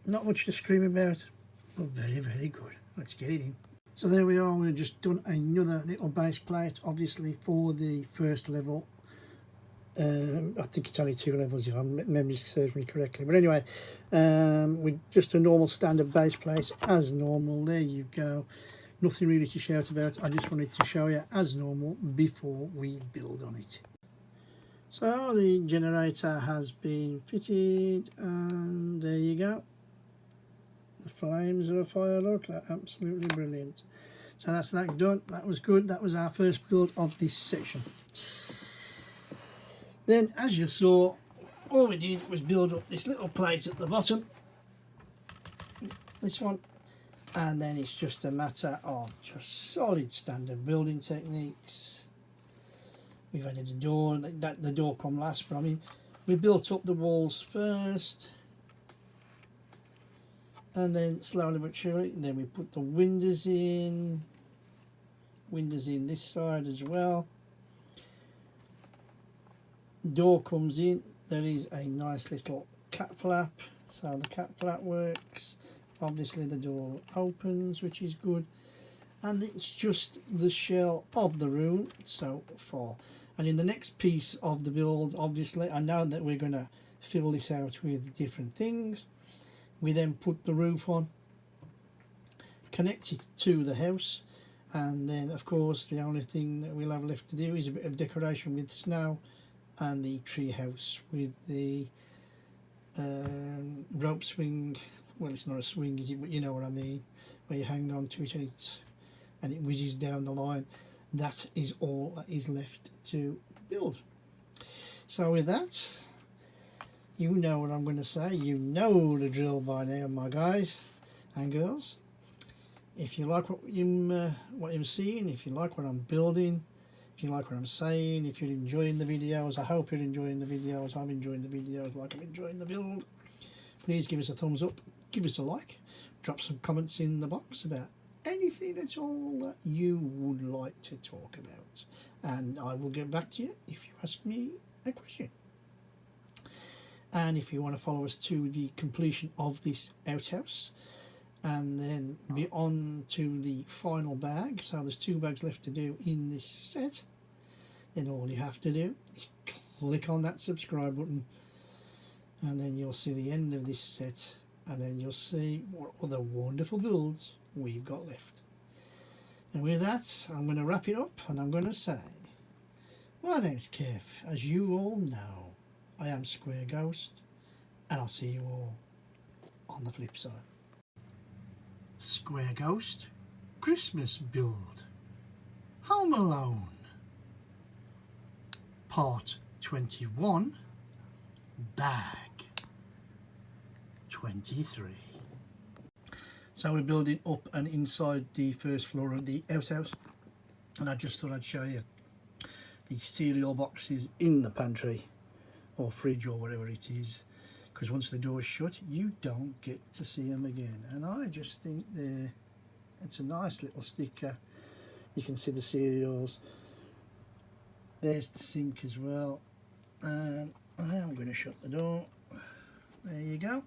Not much to scream about, but very good. Let's get it in. So there we are. We've just done another little base plate, obviously for the first level. I think it's only 2 levels if my memory serves me correctly. But anyway, with just a normal standard base plate as normal. There you go. Nothing really to shout about. I just wanted to show you as normal before we build on it. So the generator has been fitted, and there you go. The flames of a fire, look, that's absolutely brilliant. So that's that done. That was good. That was our first build of this section. Then, as you saw, all we did was build up this little plate at the bottom, this one, and then it's just a matter of just solid standard building techniques. We've added a door, the door come last, but I mean, we built up the walls first, and then slowly but surely, then we put the windows in this side as well. Door comes in, there is a nice little cat flap, so the cat flap works. Obviously the door opens, which is good, and it's just the shell of the room so far. And in the next piece of the build, obviously I know that we're going to fill this out with different things. We then put the roof on, connect it to the house, and then of course the only thing that we'll have left to do is a bit of decoration with snow and the tree house with the rope swing. Well, it's not a swing, is it, but you know what I mean, where you hang on to it and it whizzes down the line. That is all that is left to build. So with that, you know what I'm going to say. You know the drill by now, my guys and girls. If you like what you're seeing, if you like what I'm building, if you like what I'm saying, if you're enjoying the videos, I hope you're enjoying the videos. I'm enjoying the videos like I'm enjoying the build. Please give us a thumbs up, give us a like, drop some comments in the box about anything at all that you would like to talk about, and I will get back to you if you ask me a question. And if you want to follow us to the completion of this outhouse and then be on to the final bag, so there's 2 bags left to do in this set, then all you have to do is click on that subscribe button, and then you'll see the end of this set, and then you'll see what other wonderful builds we've got left. And with that, I'm going to wrap it up, and I'm going to say, my name's Kev. As you all know, I am Square Ghost, and I'll see you all on the flip side. Square Ghost Christmas Build, Home Alone, Part 21, Bag 23. So we're building up and inside the first floor of the outhouse, and I just thought I'd show you the cereal boxes in the pantry or fridge or whatever it is, because once the door's shut you don't get to see them again. And I just think it's a nice little sticker. You can see the cereals. There's the sink as well, and I am going to shut the door. There you go,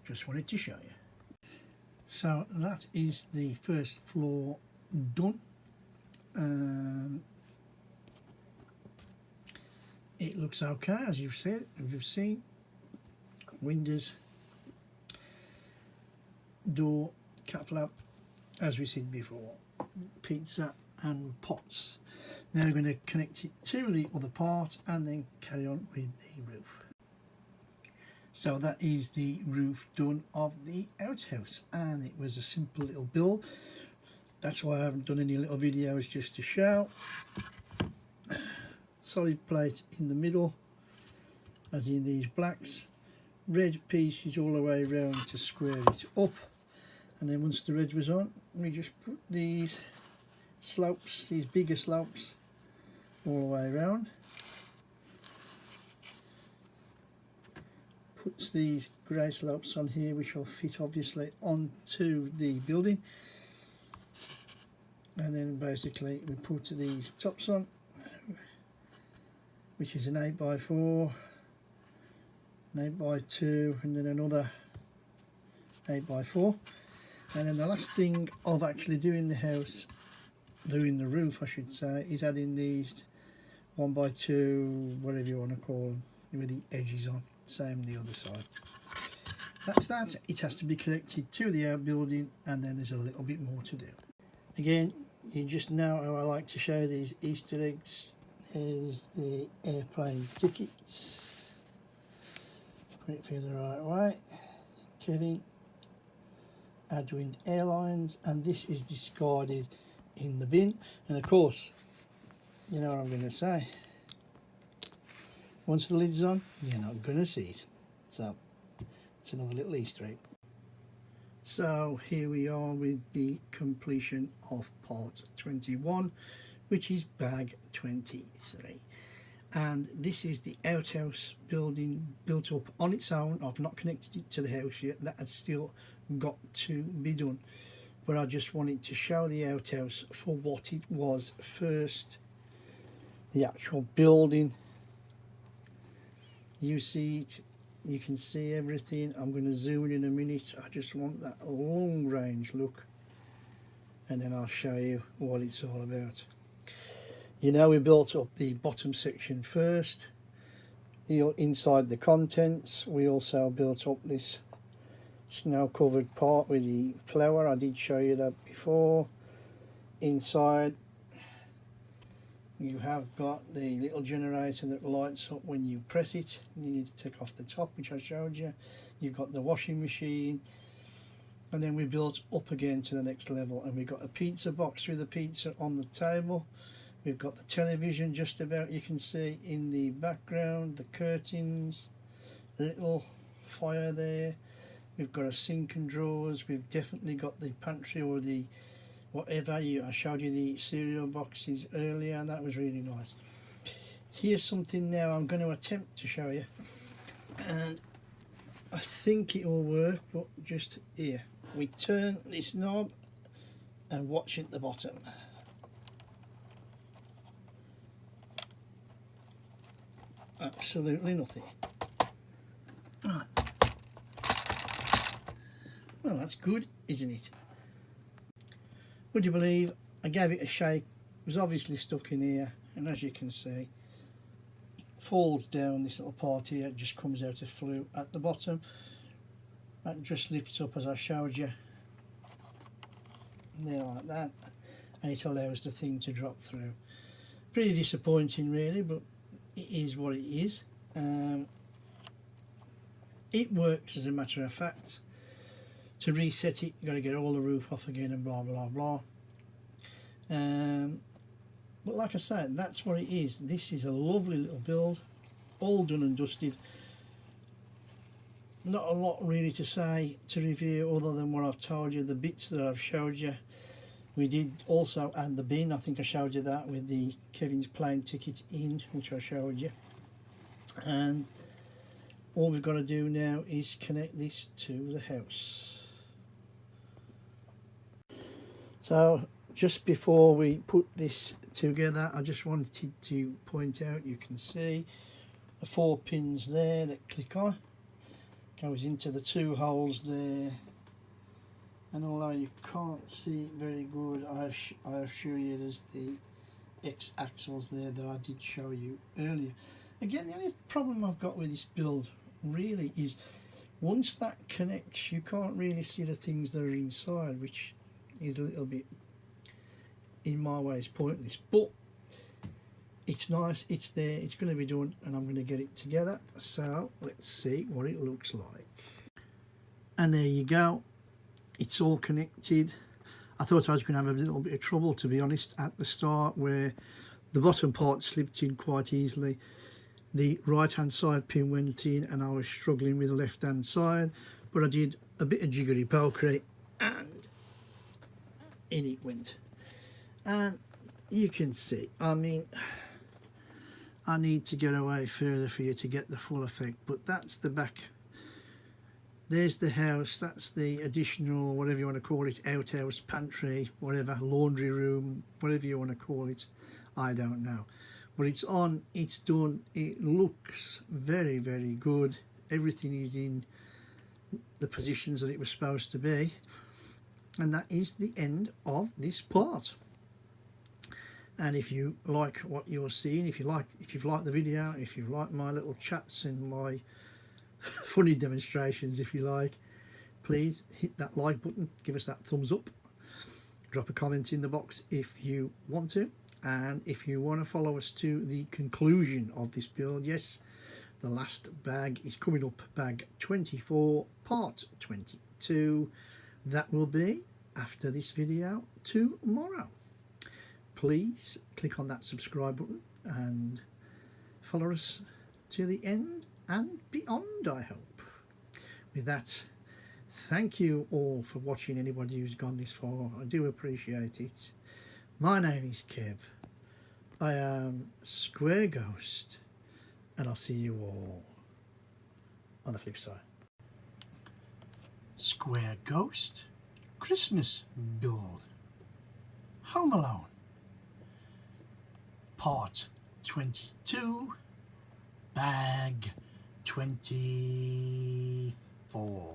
just wanted to show you. So that is the first floor done. It looks okay, as you've seen. Windows, door, cat flap, as we said before, pizza and pots. Now we're going to connect it to the other part and then carry on with the roof. So that is the roof done of the outhouse, and it was a simple little build. That's why I haven't done any little videos, just to show. Solid plate in the middle, as in these blacks. Red pieces all the way around to square it up, and then once the red was on, we just put these slopes, these bigger slopes, all the way around. Puts these grey slopes on here, which will fit obviously onto the building, and then basically we put these tops on, which is an 8x4, an 8x2, and then another 8x4. And then the last thing of actually doing the house, doing the roof I should say, is adding these 1x2, whatever you want to call them, with the edges on. Same the other side. That's that. It has to be connected to the outbuilding, and then there's a little bit more to do. Again, you just know how I like to show these Easter eggs. There's the airplane tickets. Put it through the right way. Kevin, Adwind Airlines, and this is discarded in the bin. And of course, you know what I'm going to say. Once the lid's on, you're not going to see it. So, it's another little Easter egg. So, here we are with the completion of part 21, which is bag 23. And this is the outhouse building built up on its own. I've not connected it to the house yet. That has still got to be done. But I just wanted to show the outhouse for what it was first. The actual building. You see it, you can see everything. I'm going to zoom in a minute. I just want that long range look, and then I'll show you what it's all about. You know, we built up the bottom section first, inside the contents. We also built up this snow covered part with the flower. I did show you that before. Inside you have got the little generator that lights up when you press it. You need to take off the top, which I showed you. You've got the washing machine, and then we built up again to the next level, and we've got a pizza box with the pizza on the table. We've got the television just about, you can see in the background, the curtains, little fire there. We've got a sink and drawers. We've definitely got the pantry, or the whatever. I showed you the cereal boxes earlier, and that was really nice. Here's something now I'm going to attempt to show you, and I think it will work, but just here. We turn this knob and watch at the bottom. Absolutely nothing. Right. Well, that's good, isn't it? Would you believe I gave it a shake? It was obviously stuck in here, and as you can see, it falls down. This little part here, it just comes out of flue at the bottom. That just lifts up as I showed you, there like that, and it allows the thing to drop through. Pretty disappointing really, but it is what it is. It works, as a matter of fact. To reset it, you've got to get all the roof off again and blah blah blah. But like I said, that's what it is. This is a lovely little build, all done and dusted. Not a lot really to say, to review, other than what I've told you, the bits that I've showed you. We did also add the bin. I think I showed you that with the Kevin's plane ticket in, which I showed you. And all we've got to do now is connect this to the house. So just before we put this together, I just wanted to point out, you can see the 4 pins there that click on, goes into the 2 holes there, and although you can't see it very good, I assure you there's the X axles there that I did show you earlier. Again, the only problem I've got with this build really is once that connects, you can't really see the things that are inside, which is a little bit, in my way, is pointless, but it's nice, it's there, it's going to be done, and I'm going to get it together. So let's see what it looks like. And there you go, it's all connected. I thought I was going to have a little bit of trouble, to be honest, at the start, where the bottom part slipped in quite easily. The right hand side pin went in and I was struggling with the left hand side, but I did a bit of jiggery pokery and in it went. And you can see, I mean, I need to get away further for you to get the full effect, but that's the back. There's the house, that's the additional, whatever you want to call it, outhouse, pantry, whatever, laundry room, whatever you want to call it, I don't know. But it's on, it's done, it looks very, very good. Everything is in the positions that it was supposed to be. And that is the end of this part. And if you like what you're seeing, if you've liked the video, if you've liked my little chats and my funny demonstrations, if you like, please hit that like button, give us that thumbs up, drop a comment in the box if you want to, and if you want to follow us to the conclusion of this build, yes, the last bag is coming up, bag 24, part 22. That will be after this video tomorrow. Please click on that subscribe button and follow us to the end and beyond, I hope. With that, thank you all for watching, anybody who's gone this far. I do appreciate it. My name is Kev. I am Square Ghost, and I'll see you all on the flip side. Square Ghost Christmas build. Home Alone. Part 22, bag 24.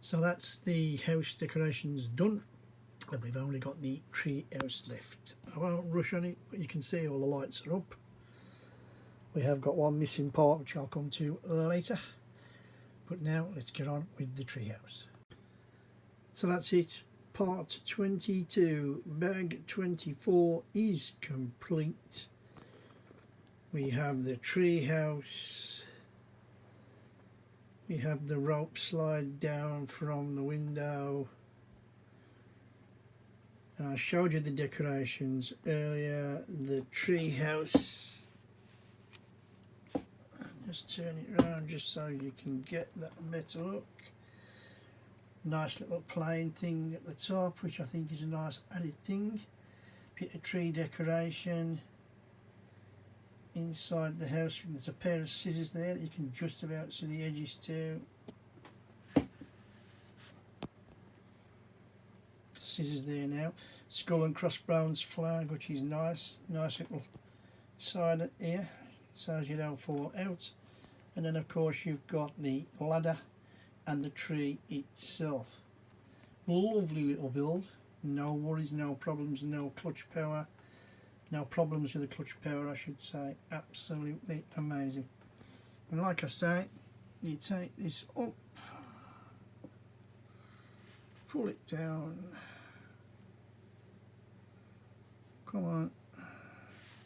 So that's the house decorations done, and we've only got the tree house left. I won't rush on it, but you can see all the lights are up. We have got one missing part, which I'll come to later. But now let's get on with the tree house. So that's it. Part 22, bag 24 is complete. We have the tree house. We have the rope slide down from the window. And I showed you the decorations earlier. The tree house. Just turn it around just so you can get that better look. Nice little plain thing at the top, which I think is a nice added thing. Bit of tree decoration. Inside the house there's a pair of scissors there that you can just about see the edges too. Scissors there now. Skull and crossbones flag, which is nice. Nice little side here, so as you don't fall out. And then of course you've got the ladder and the tree itself. Lovely little build. No worries, no problems, no clutch power. No problems with the clutch power, I should say. Absolutely amazing. And like I say, you take this up, pull it down. Come on,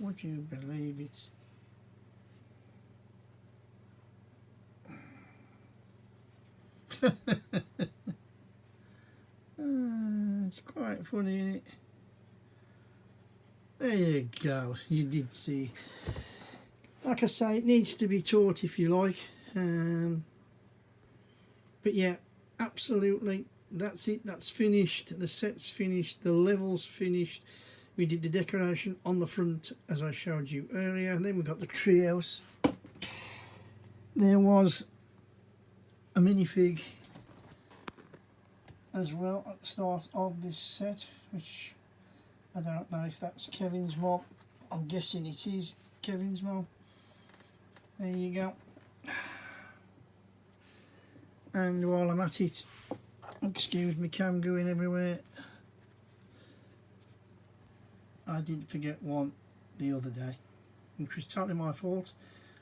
would you believe it? It's quite funny, isn't it? There you go, you did see. Like I say, it needs to be taught if you like. But yeah, absolutely, that's it, that's finished. The set's finished, the level's finished. We did the decoration on the front as I showed you earlier, and then we got the treehouse. There was a minifig as well at the start of this set, which I don't know if that's Kevin's mom. I'm guessing it is Kevin's mom. There you go. And while I'm at it, excuse me cam going everywhere, I did forget one the other day, which was totally my fault.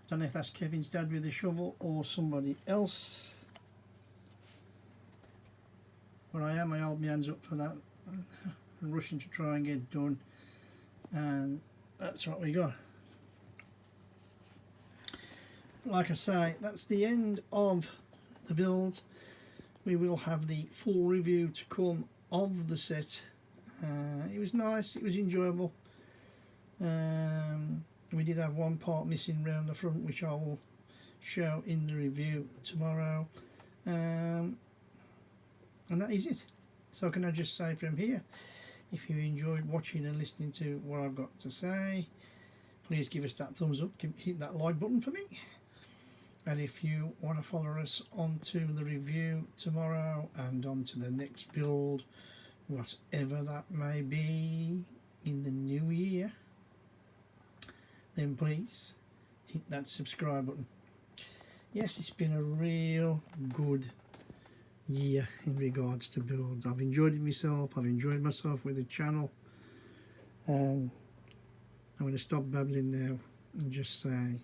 I don't know if that's Kevin's dad with the shovel or somebody else, but I hold my hands up for that. I'm rushing to try and get done, and that's what we got. Like I say, that's the end of the build. We will have the full review to come of the set. It was nice, it was enjoyable. We did have one part missing around the front, which I will show in the review tomorrow. And that is it. So can I just say from here, if you enjoyed watching and listening to what I've got to say, please give us that thumbs up, hit that like button for me. And if you want to follow us onto the review tomorrow and onto the next build, whatever that may be in the new year, then please hit that subscribe button. Yes, it's been a real good year in regards to builds. I've enjoyed it myself, I've enjoyed myself with the channel, and I'm going to stop babbling now and just say,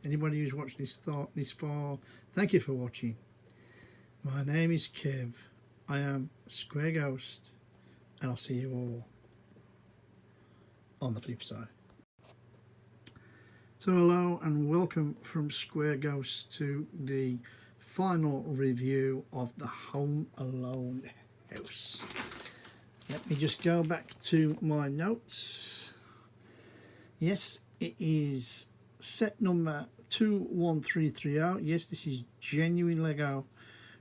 anybody who's watched this far, thank you for watching. My name is Kev, I am Square Ghost, and I'll see you all on the flip side. So hello and welcome from Square Ghost to the final review of the Home Alone house. Let me just go back to my notes. Yes, it is set number 21330. Yes, this is genuine Lego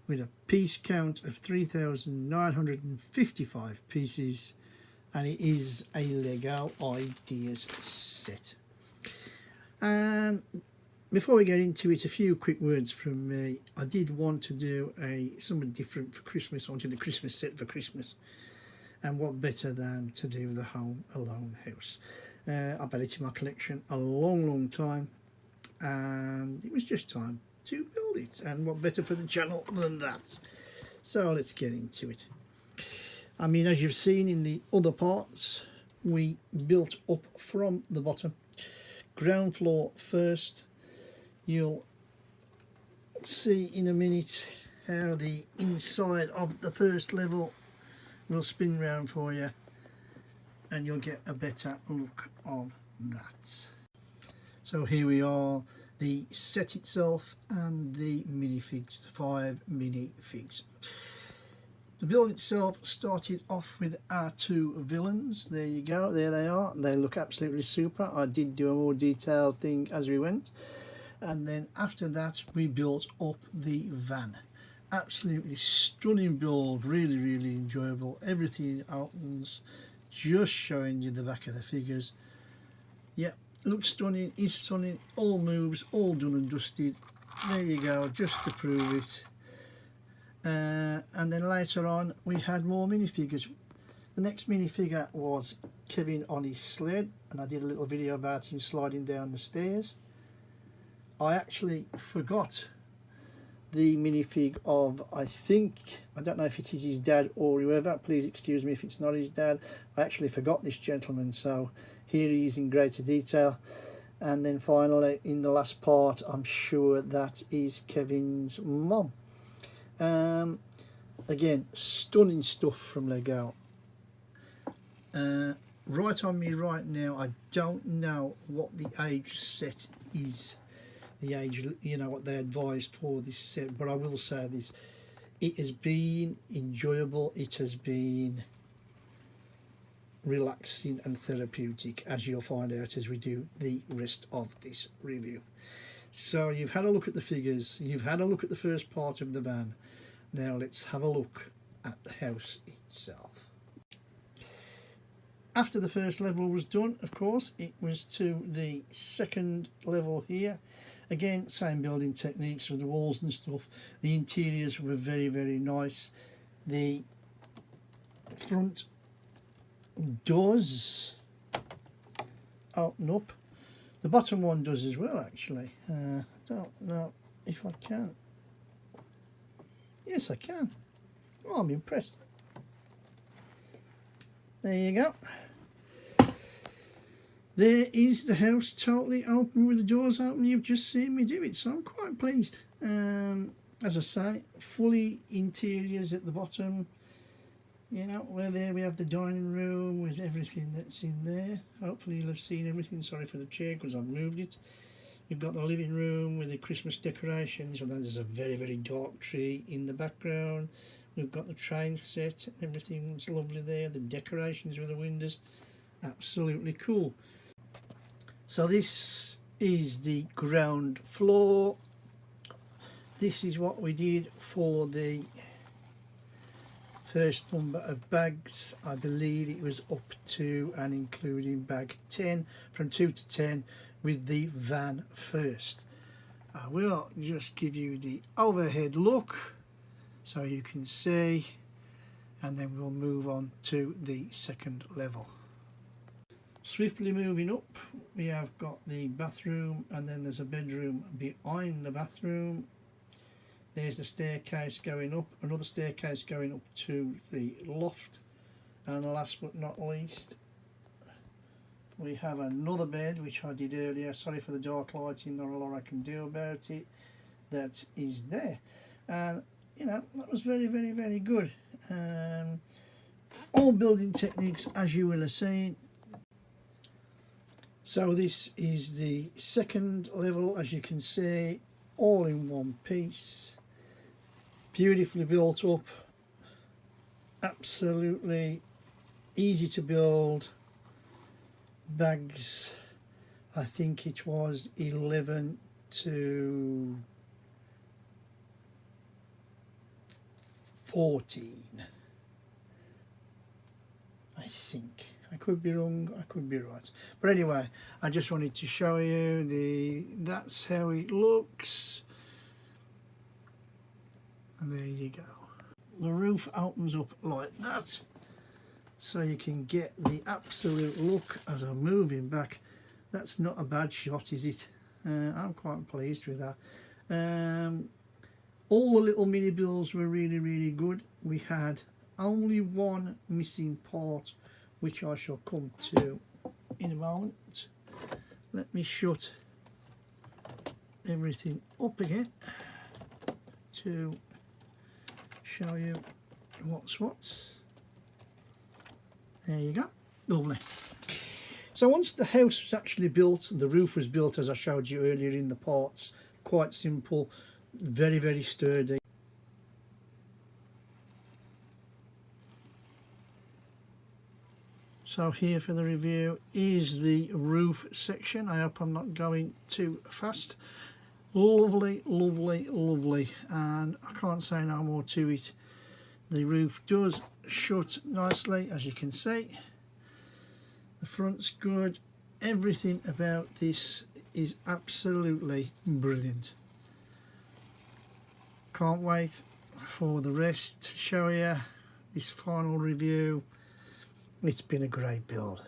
with a piece count of 3,955 pieces, and it is a Lego Ideas set. And before we get into it, a few quick words from me. I did want to do something different for Christmas. I wanted a Christmas set for Christmas, and what better than to do the Home Alone house. I've had it in my collection a long time, and it was just time to build it, and what better for the channel than that. So let's get into it. I mean, as you've seen in the other parts, we built up from the bottom. Ground floor first. You'll see in a minute how the inside of the first level will spin round for you, and you'll get a better look of that. So here we are, the set itself and the minifigs, 5 minifigs. The build itself started off with our 2 villains. There you go, there they are. They look absolutely super. I did do a more detailed thing as we went. And then after that we built up the van. Absolutely stunning build, really enjoyable. Everything opens, just showing you the back of the figures. Yep, looks stunning, is stunning, all moves, all done and dusted. There you go, just to prove it. And then later on we had more minifigures. The next minifigure was Kevin on his sled, and I did a little video about him sliding down the stairs. I actually forgot the minifig of, I don't know if it is his dad or whoever, please excuse me if it's not his dad. I actually forgot this gentleman, so here he is in greater detail. And then finally in the last part, I'm sure that is Kevin's mom. Again, stunning stuff from Lego. Right on me right now, I don't know what the age set is, the age, you know, what they advised for this set, but I will say this, it has been enjoyable, it has been relaxing and therapeutic, as you'll find out as we do the rest of this review. So you've had a look at the figures, you've had a look at the first part of the van, now let's have a look at the house itself. After the first level was done, of course, it was to the second level here. Again, same building techniques with the walls and stuff. The interiors were very, very nice. The front does open up. The bottom one does as well, actually. I don't know if I can. Yes, I can. Oh, I'm impressed. There you go. There is the house totally open with the doors open. You've just seen me do it, so I'm quite pleased. As I say, fully interiors at the bottom. You know, where there we have the dining room with everything that's in there. Hopefully you'll have seen everything. Sorry for the chair because I've moved it. You've got the living room with the Christmas decorations, and then there's a very, very dark tree in the background. We've got the train set, everything's lovely there. The decorations with the windows, absolutely cool. So this is the ground floor. This is what we did for the first number of bags. I believe it was up to and including bag 10, from 2 to 10 with the van first. I will just give you the overhead look so you can see, and then we'll move on to the second level. Swiftly moving up, we have got the bathroom, and then there's a bedroom behind the bathroom. There's the staircase going up, another staircase going up to the loft, and last but not least we have another bed, which I did earlier. Sorry for the dark lighting, not a lot I can do about it. That is there, and you know, that was very, very, very good. All building techniques, as you will have seen. So this is the second level, as you can see, all in one piece, beautifully built up, absolutely easy to build. Bags, I think it was 11 to 14, I think. I could be wrong, I could be right, but anyway, I just wanted to show you that's how it looks, and there you go. The roof opens up like that, so you can get the absolute look as I'm moving back. That's not a bad shot, is it? I'm quite pleased with that. All the little mini builds were really, really good. We had only one missing part, which I shall come to in a moment. Let me shut everything up again to show you what's what. There you go, lovely. So once the house was actually built, the roof was built as I showed you earlier in the parts, quite simple, very, very sturdy. So here for the review is the roof section. I hope I'm not going too fast. Lovely, lovely, lovely, and I can't say no more to it. The roof does shut nicely, as you can see. The front's good. Everything about this is absolutely brilliant. Can't wait for the rest to show you this final review. It's been a great build.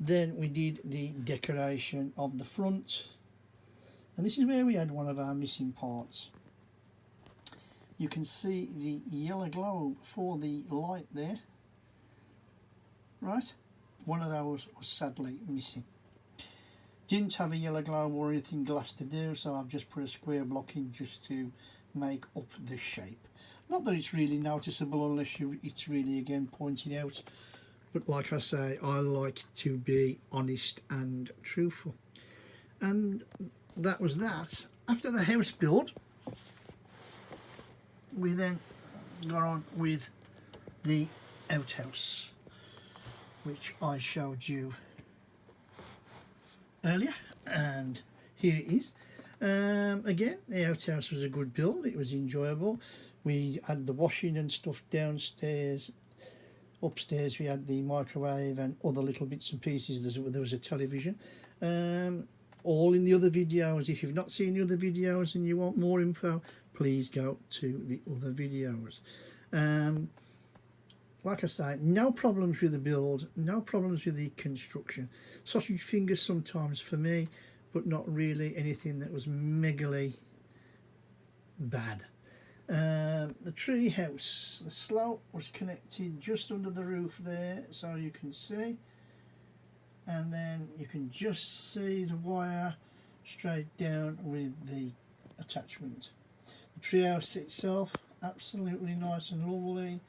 Then we did the decoration of the front, and this is where we had one of our missing parts. You can see the yellow globe for the light there, right? One of those was sadly missing. Didn't have a yellow globe or anything glass to do, so I've just put a square block in just to make up the shape. Not that it's really noticeable unless it's really again pointed out, but like I say, I like to be honest and truthful. And that was that. After the house build, we then got on with the outhouse, which I showed you earlier, and here it is. Again, the outhouse was a good build. It was enjoyable. We had the washing and stuff downstairs. Upstairs we had the microwave and other little bits and pieces. There was a television. All in the other videos. If you've not seen the other videos and you want more info, please go to the other videos. Like I say, no problems with the build, no problems with the construction. Sausage fingers sometimes for me, but not really anything that was megally bad. The tree house, the slope was connected just under the roof there, so you can see, and then you can just see the wire straight down with the attachment. The tree house itself, absolutely nice and lovely.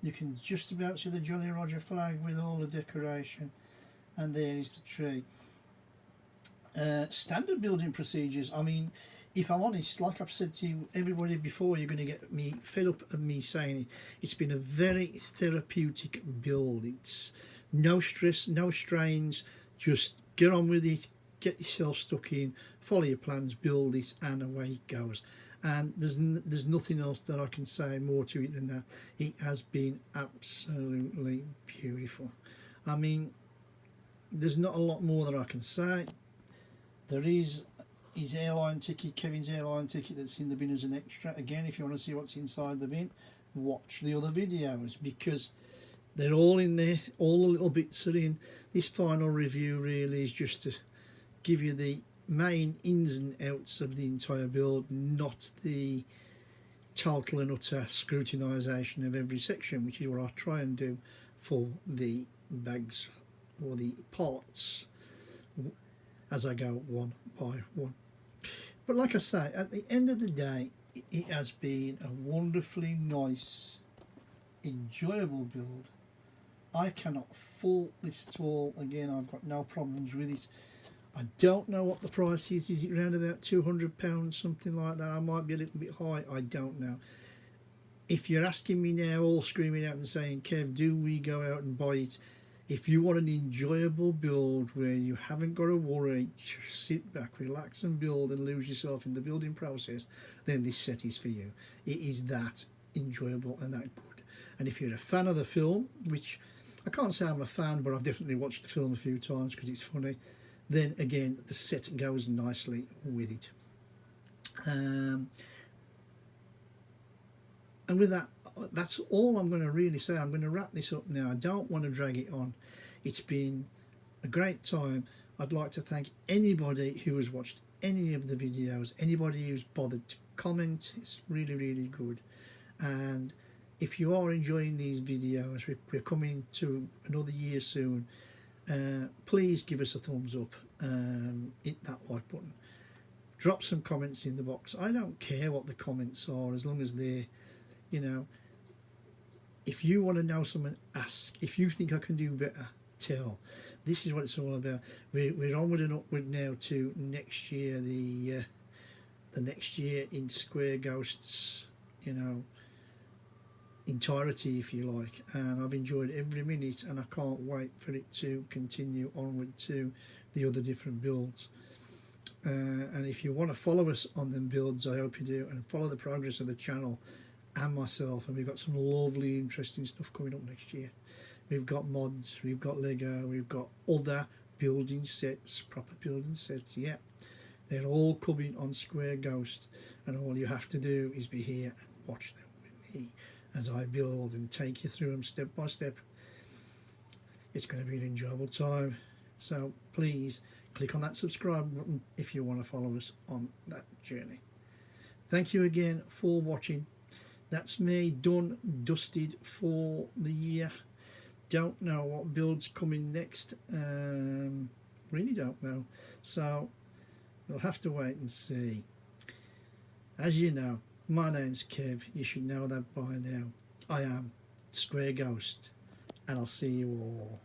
You can just about see the Jolly Roger flag with all the decoration, and there is the tree. Standard building procedures. I mean, if I'm honest, like I've said to everybody before, you're going to get me fed up of me saying it. It's been a very therapeutic build. It's no stress, no strains. Just get on with it, get yourself stuck in, follow your plans, build it, and away it goes. And there's nothing else that I can say more to it than that. It has been absolutely beautiful. I mean, there's not a lot more that I can say. There is his airline ticket, Kevin's airline ticket, that's in the bin as an extra. Again, if you want to see what's inside the bin, watch the other videos, because they're all in there. All the little bits are in. This final review really is just to give you the main ins and outs of the entire build, not the total and utter scrutinisation of every section, which is what I try and do for the bags or the parts as I go one by one. But like I say, at the end of the day, it has been a wonderfully nice, enjoyable build. I cannot fault this at all. Again, I've got no problems with it. I don't know what the price is. Is it around about £200, something like that? I might be a little bit high. I don't know. If you're asking me now, all screaming out and saying, Kev, do we go out and buy it? If you want an enjoyable build where you haven't got to worry, just sit back, relax and build and lose yourself in the building process, then this set is for you. It is that enjoyable and that good. And if you're a fan of the film, which I can't say I'm a fan, but I've definitely watched the film a few times because it's funny, then again the set goes nicely with it. And with that, that's all I'm going to really say. I'm going to wrap this up now. I don't want to drag it on. It's been a great time. I'd like to thank anybody who has watched any of the videos, anybody who's bothered to comment. It's really, really good. And if you are enjoying these videos, we're coming to another year soon. Please give us a thumbs up, hit that like button, drop some comments in the box. I don't care what the comments are, as long as they're, you know, if you want to know something, ask. If you think I can do better, tell. This is what it's all about. We're onward and upward now to next year, the next year in Square Ghosts, you know, entirety, if you like. And I've enjoyed every minute, and I can't wait for it to continue onward to the other different builds. And if you want to follow us on them builds, I hope you do, and follow the progress of the channel and myself. And we've got some lovely interesting stuff coming up next year. We've got mods, we've got Lego, we've got other building sets, proper building sets. Yeah, they're all coming on Square Ghost, and all you have to do is be here and watch them with me as I build and take you through them step by step. It's going to be an enjoyable time, so please click on that subscribe button if you want to follow us on that journey. Thank you again for watching. That's me done, dusted for the year. Don't know what build's coming next. Really don't know. So we'll have to wait and see. As you know, my name's Kev. You should know that by now. I am Square Ghost, and I'll see you all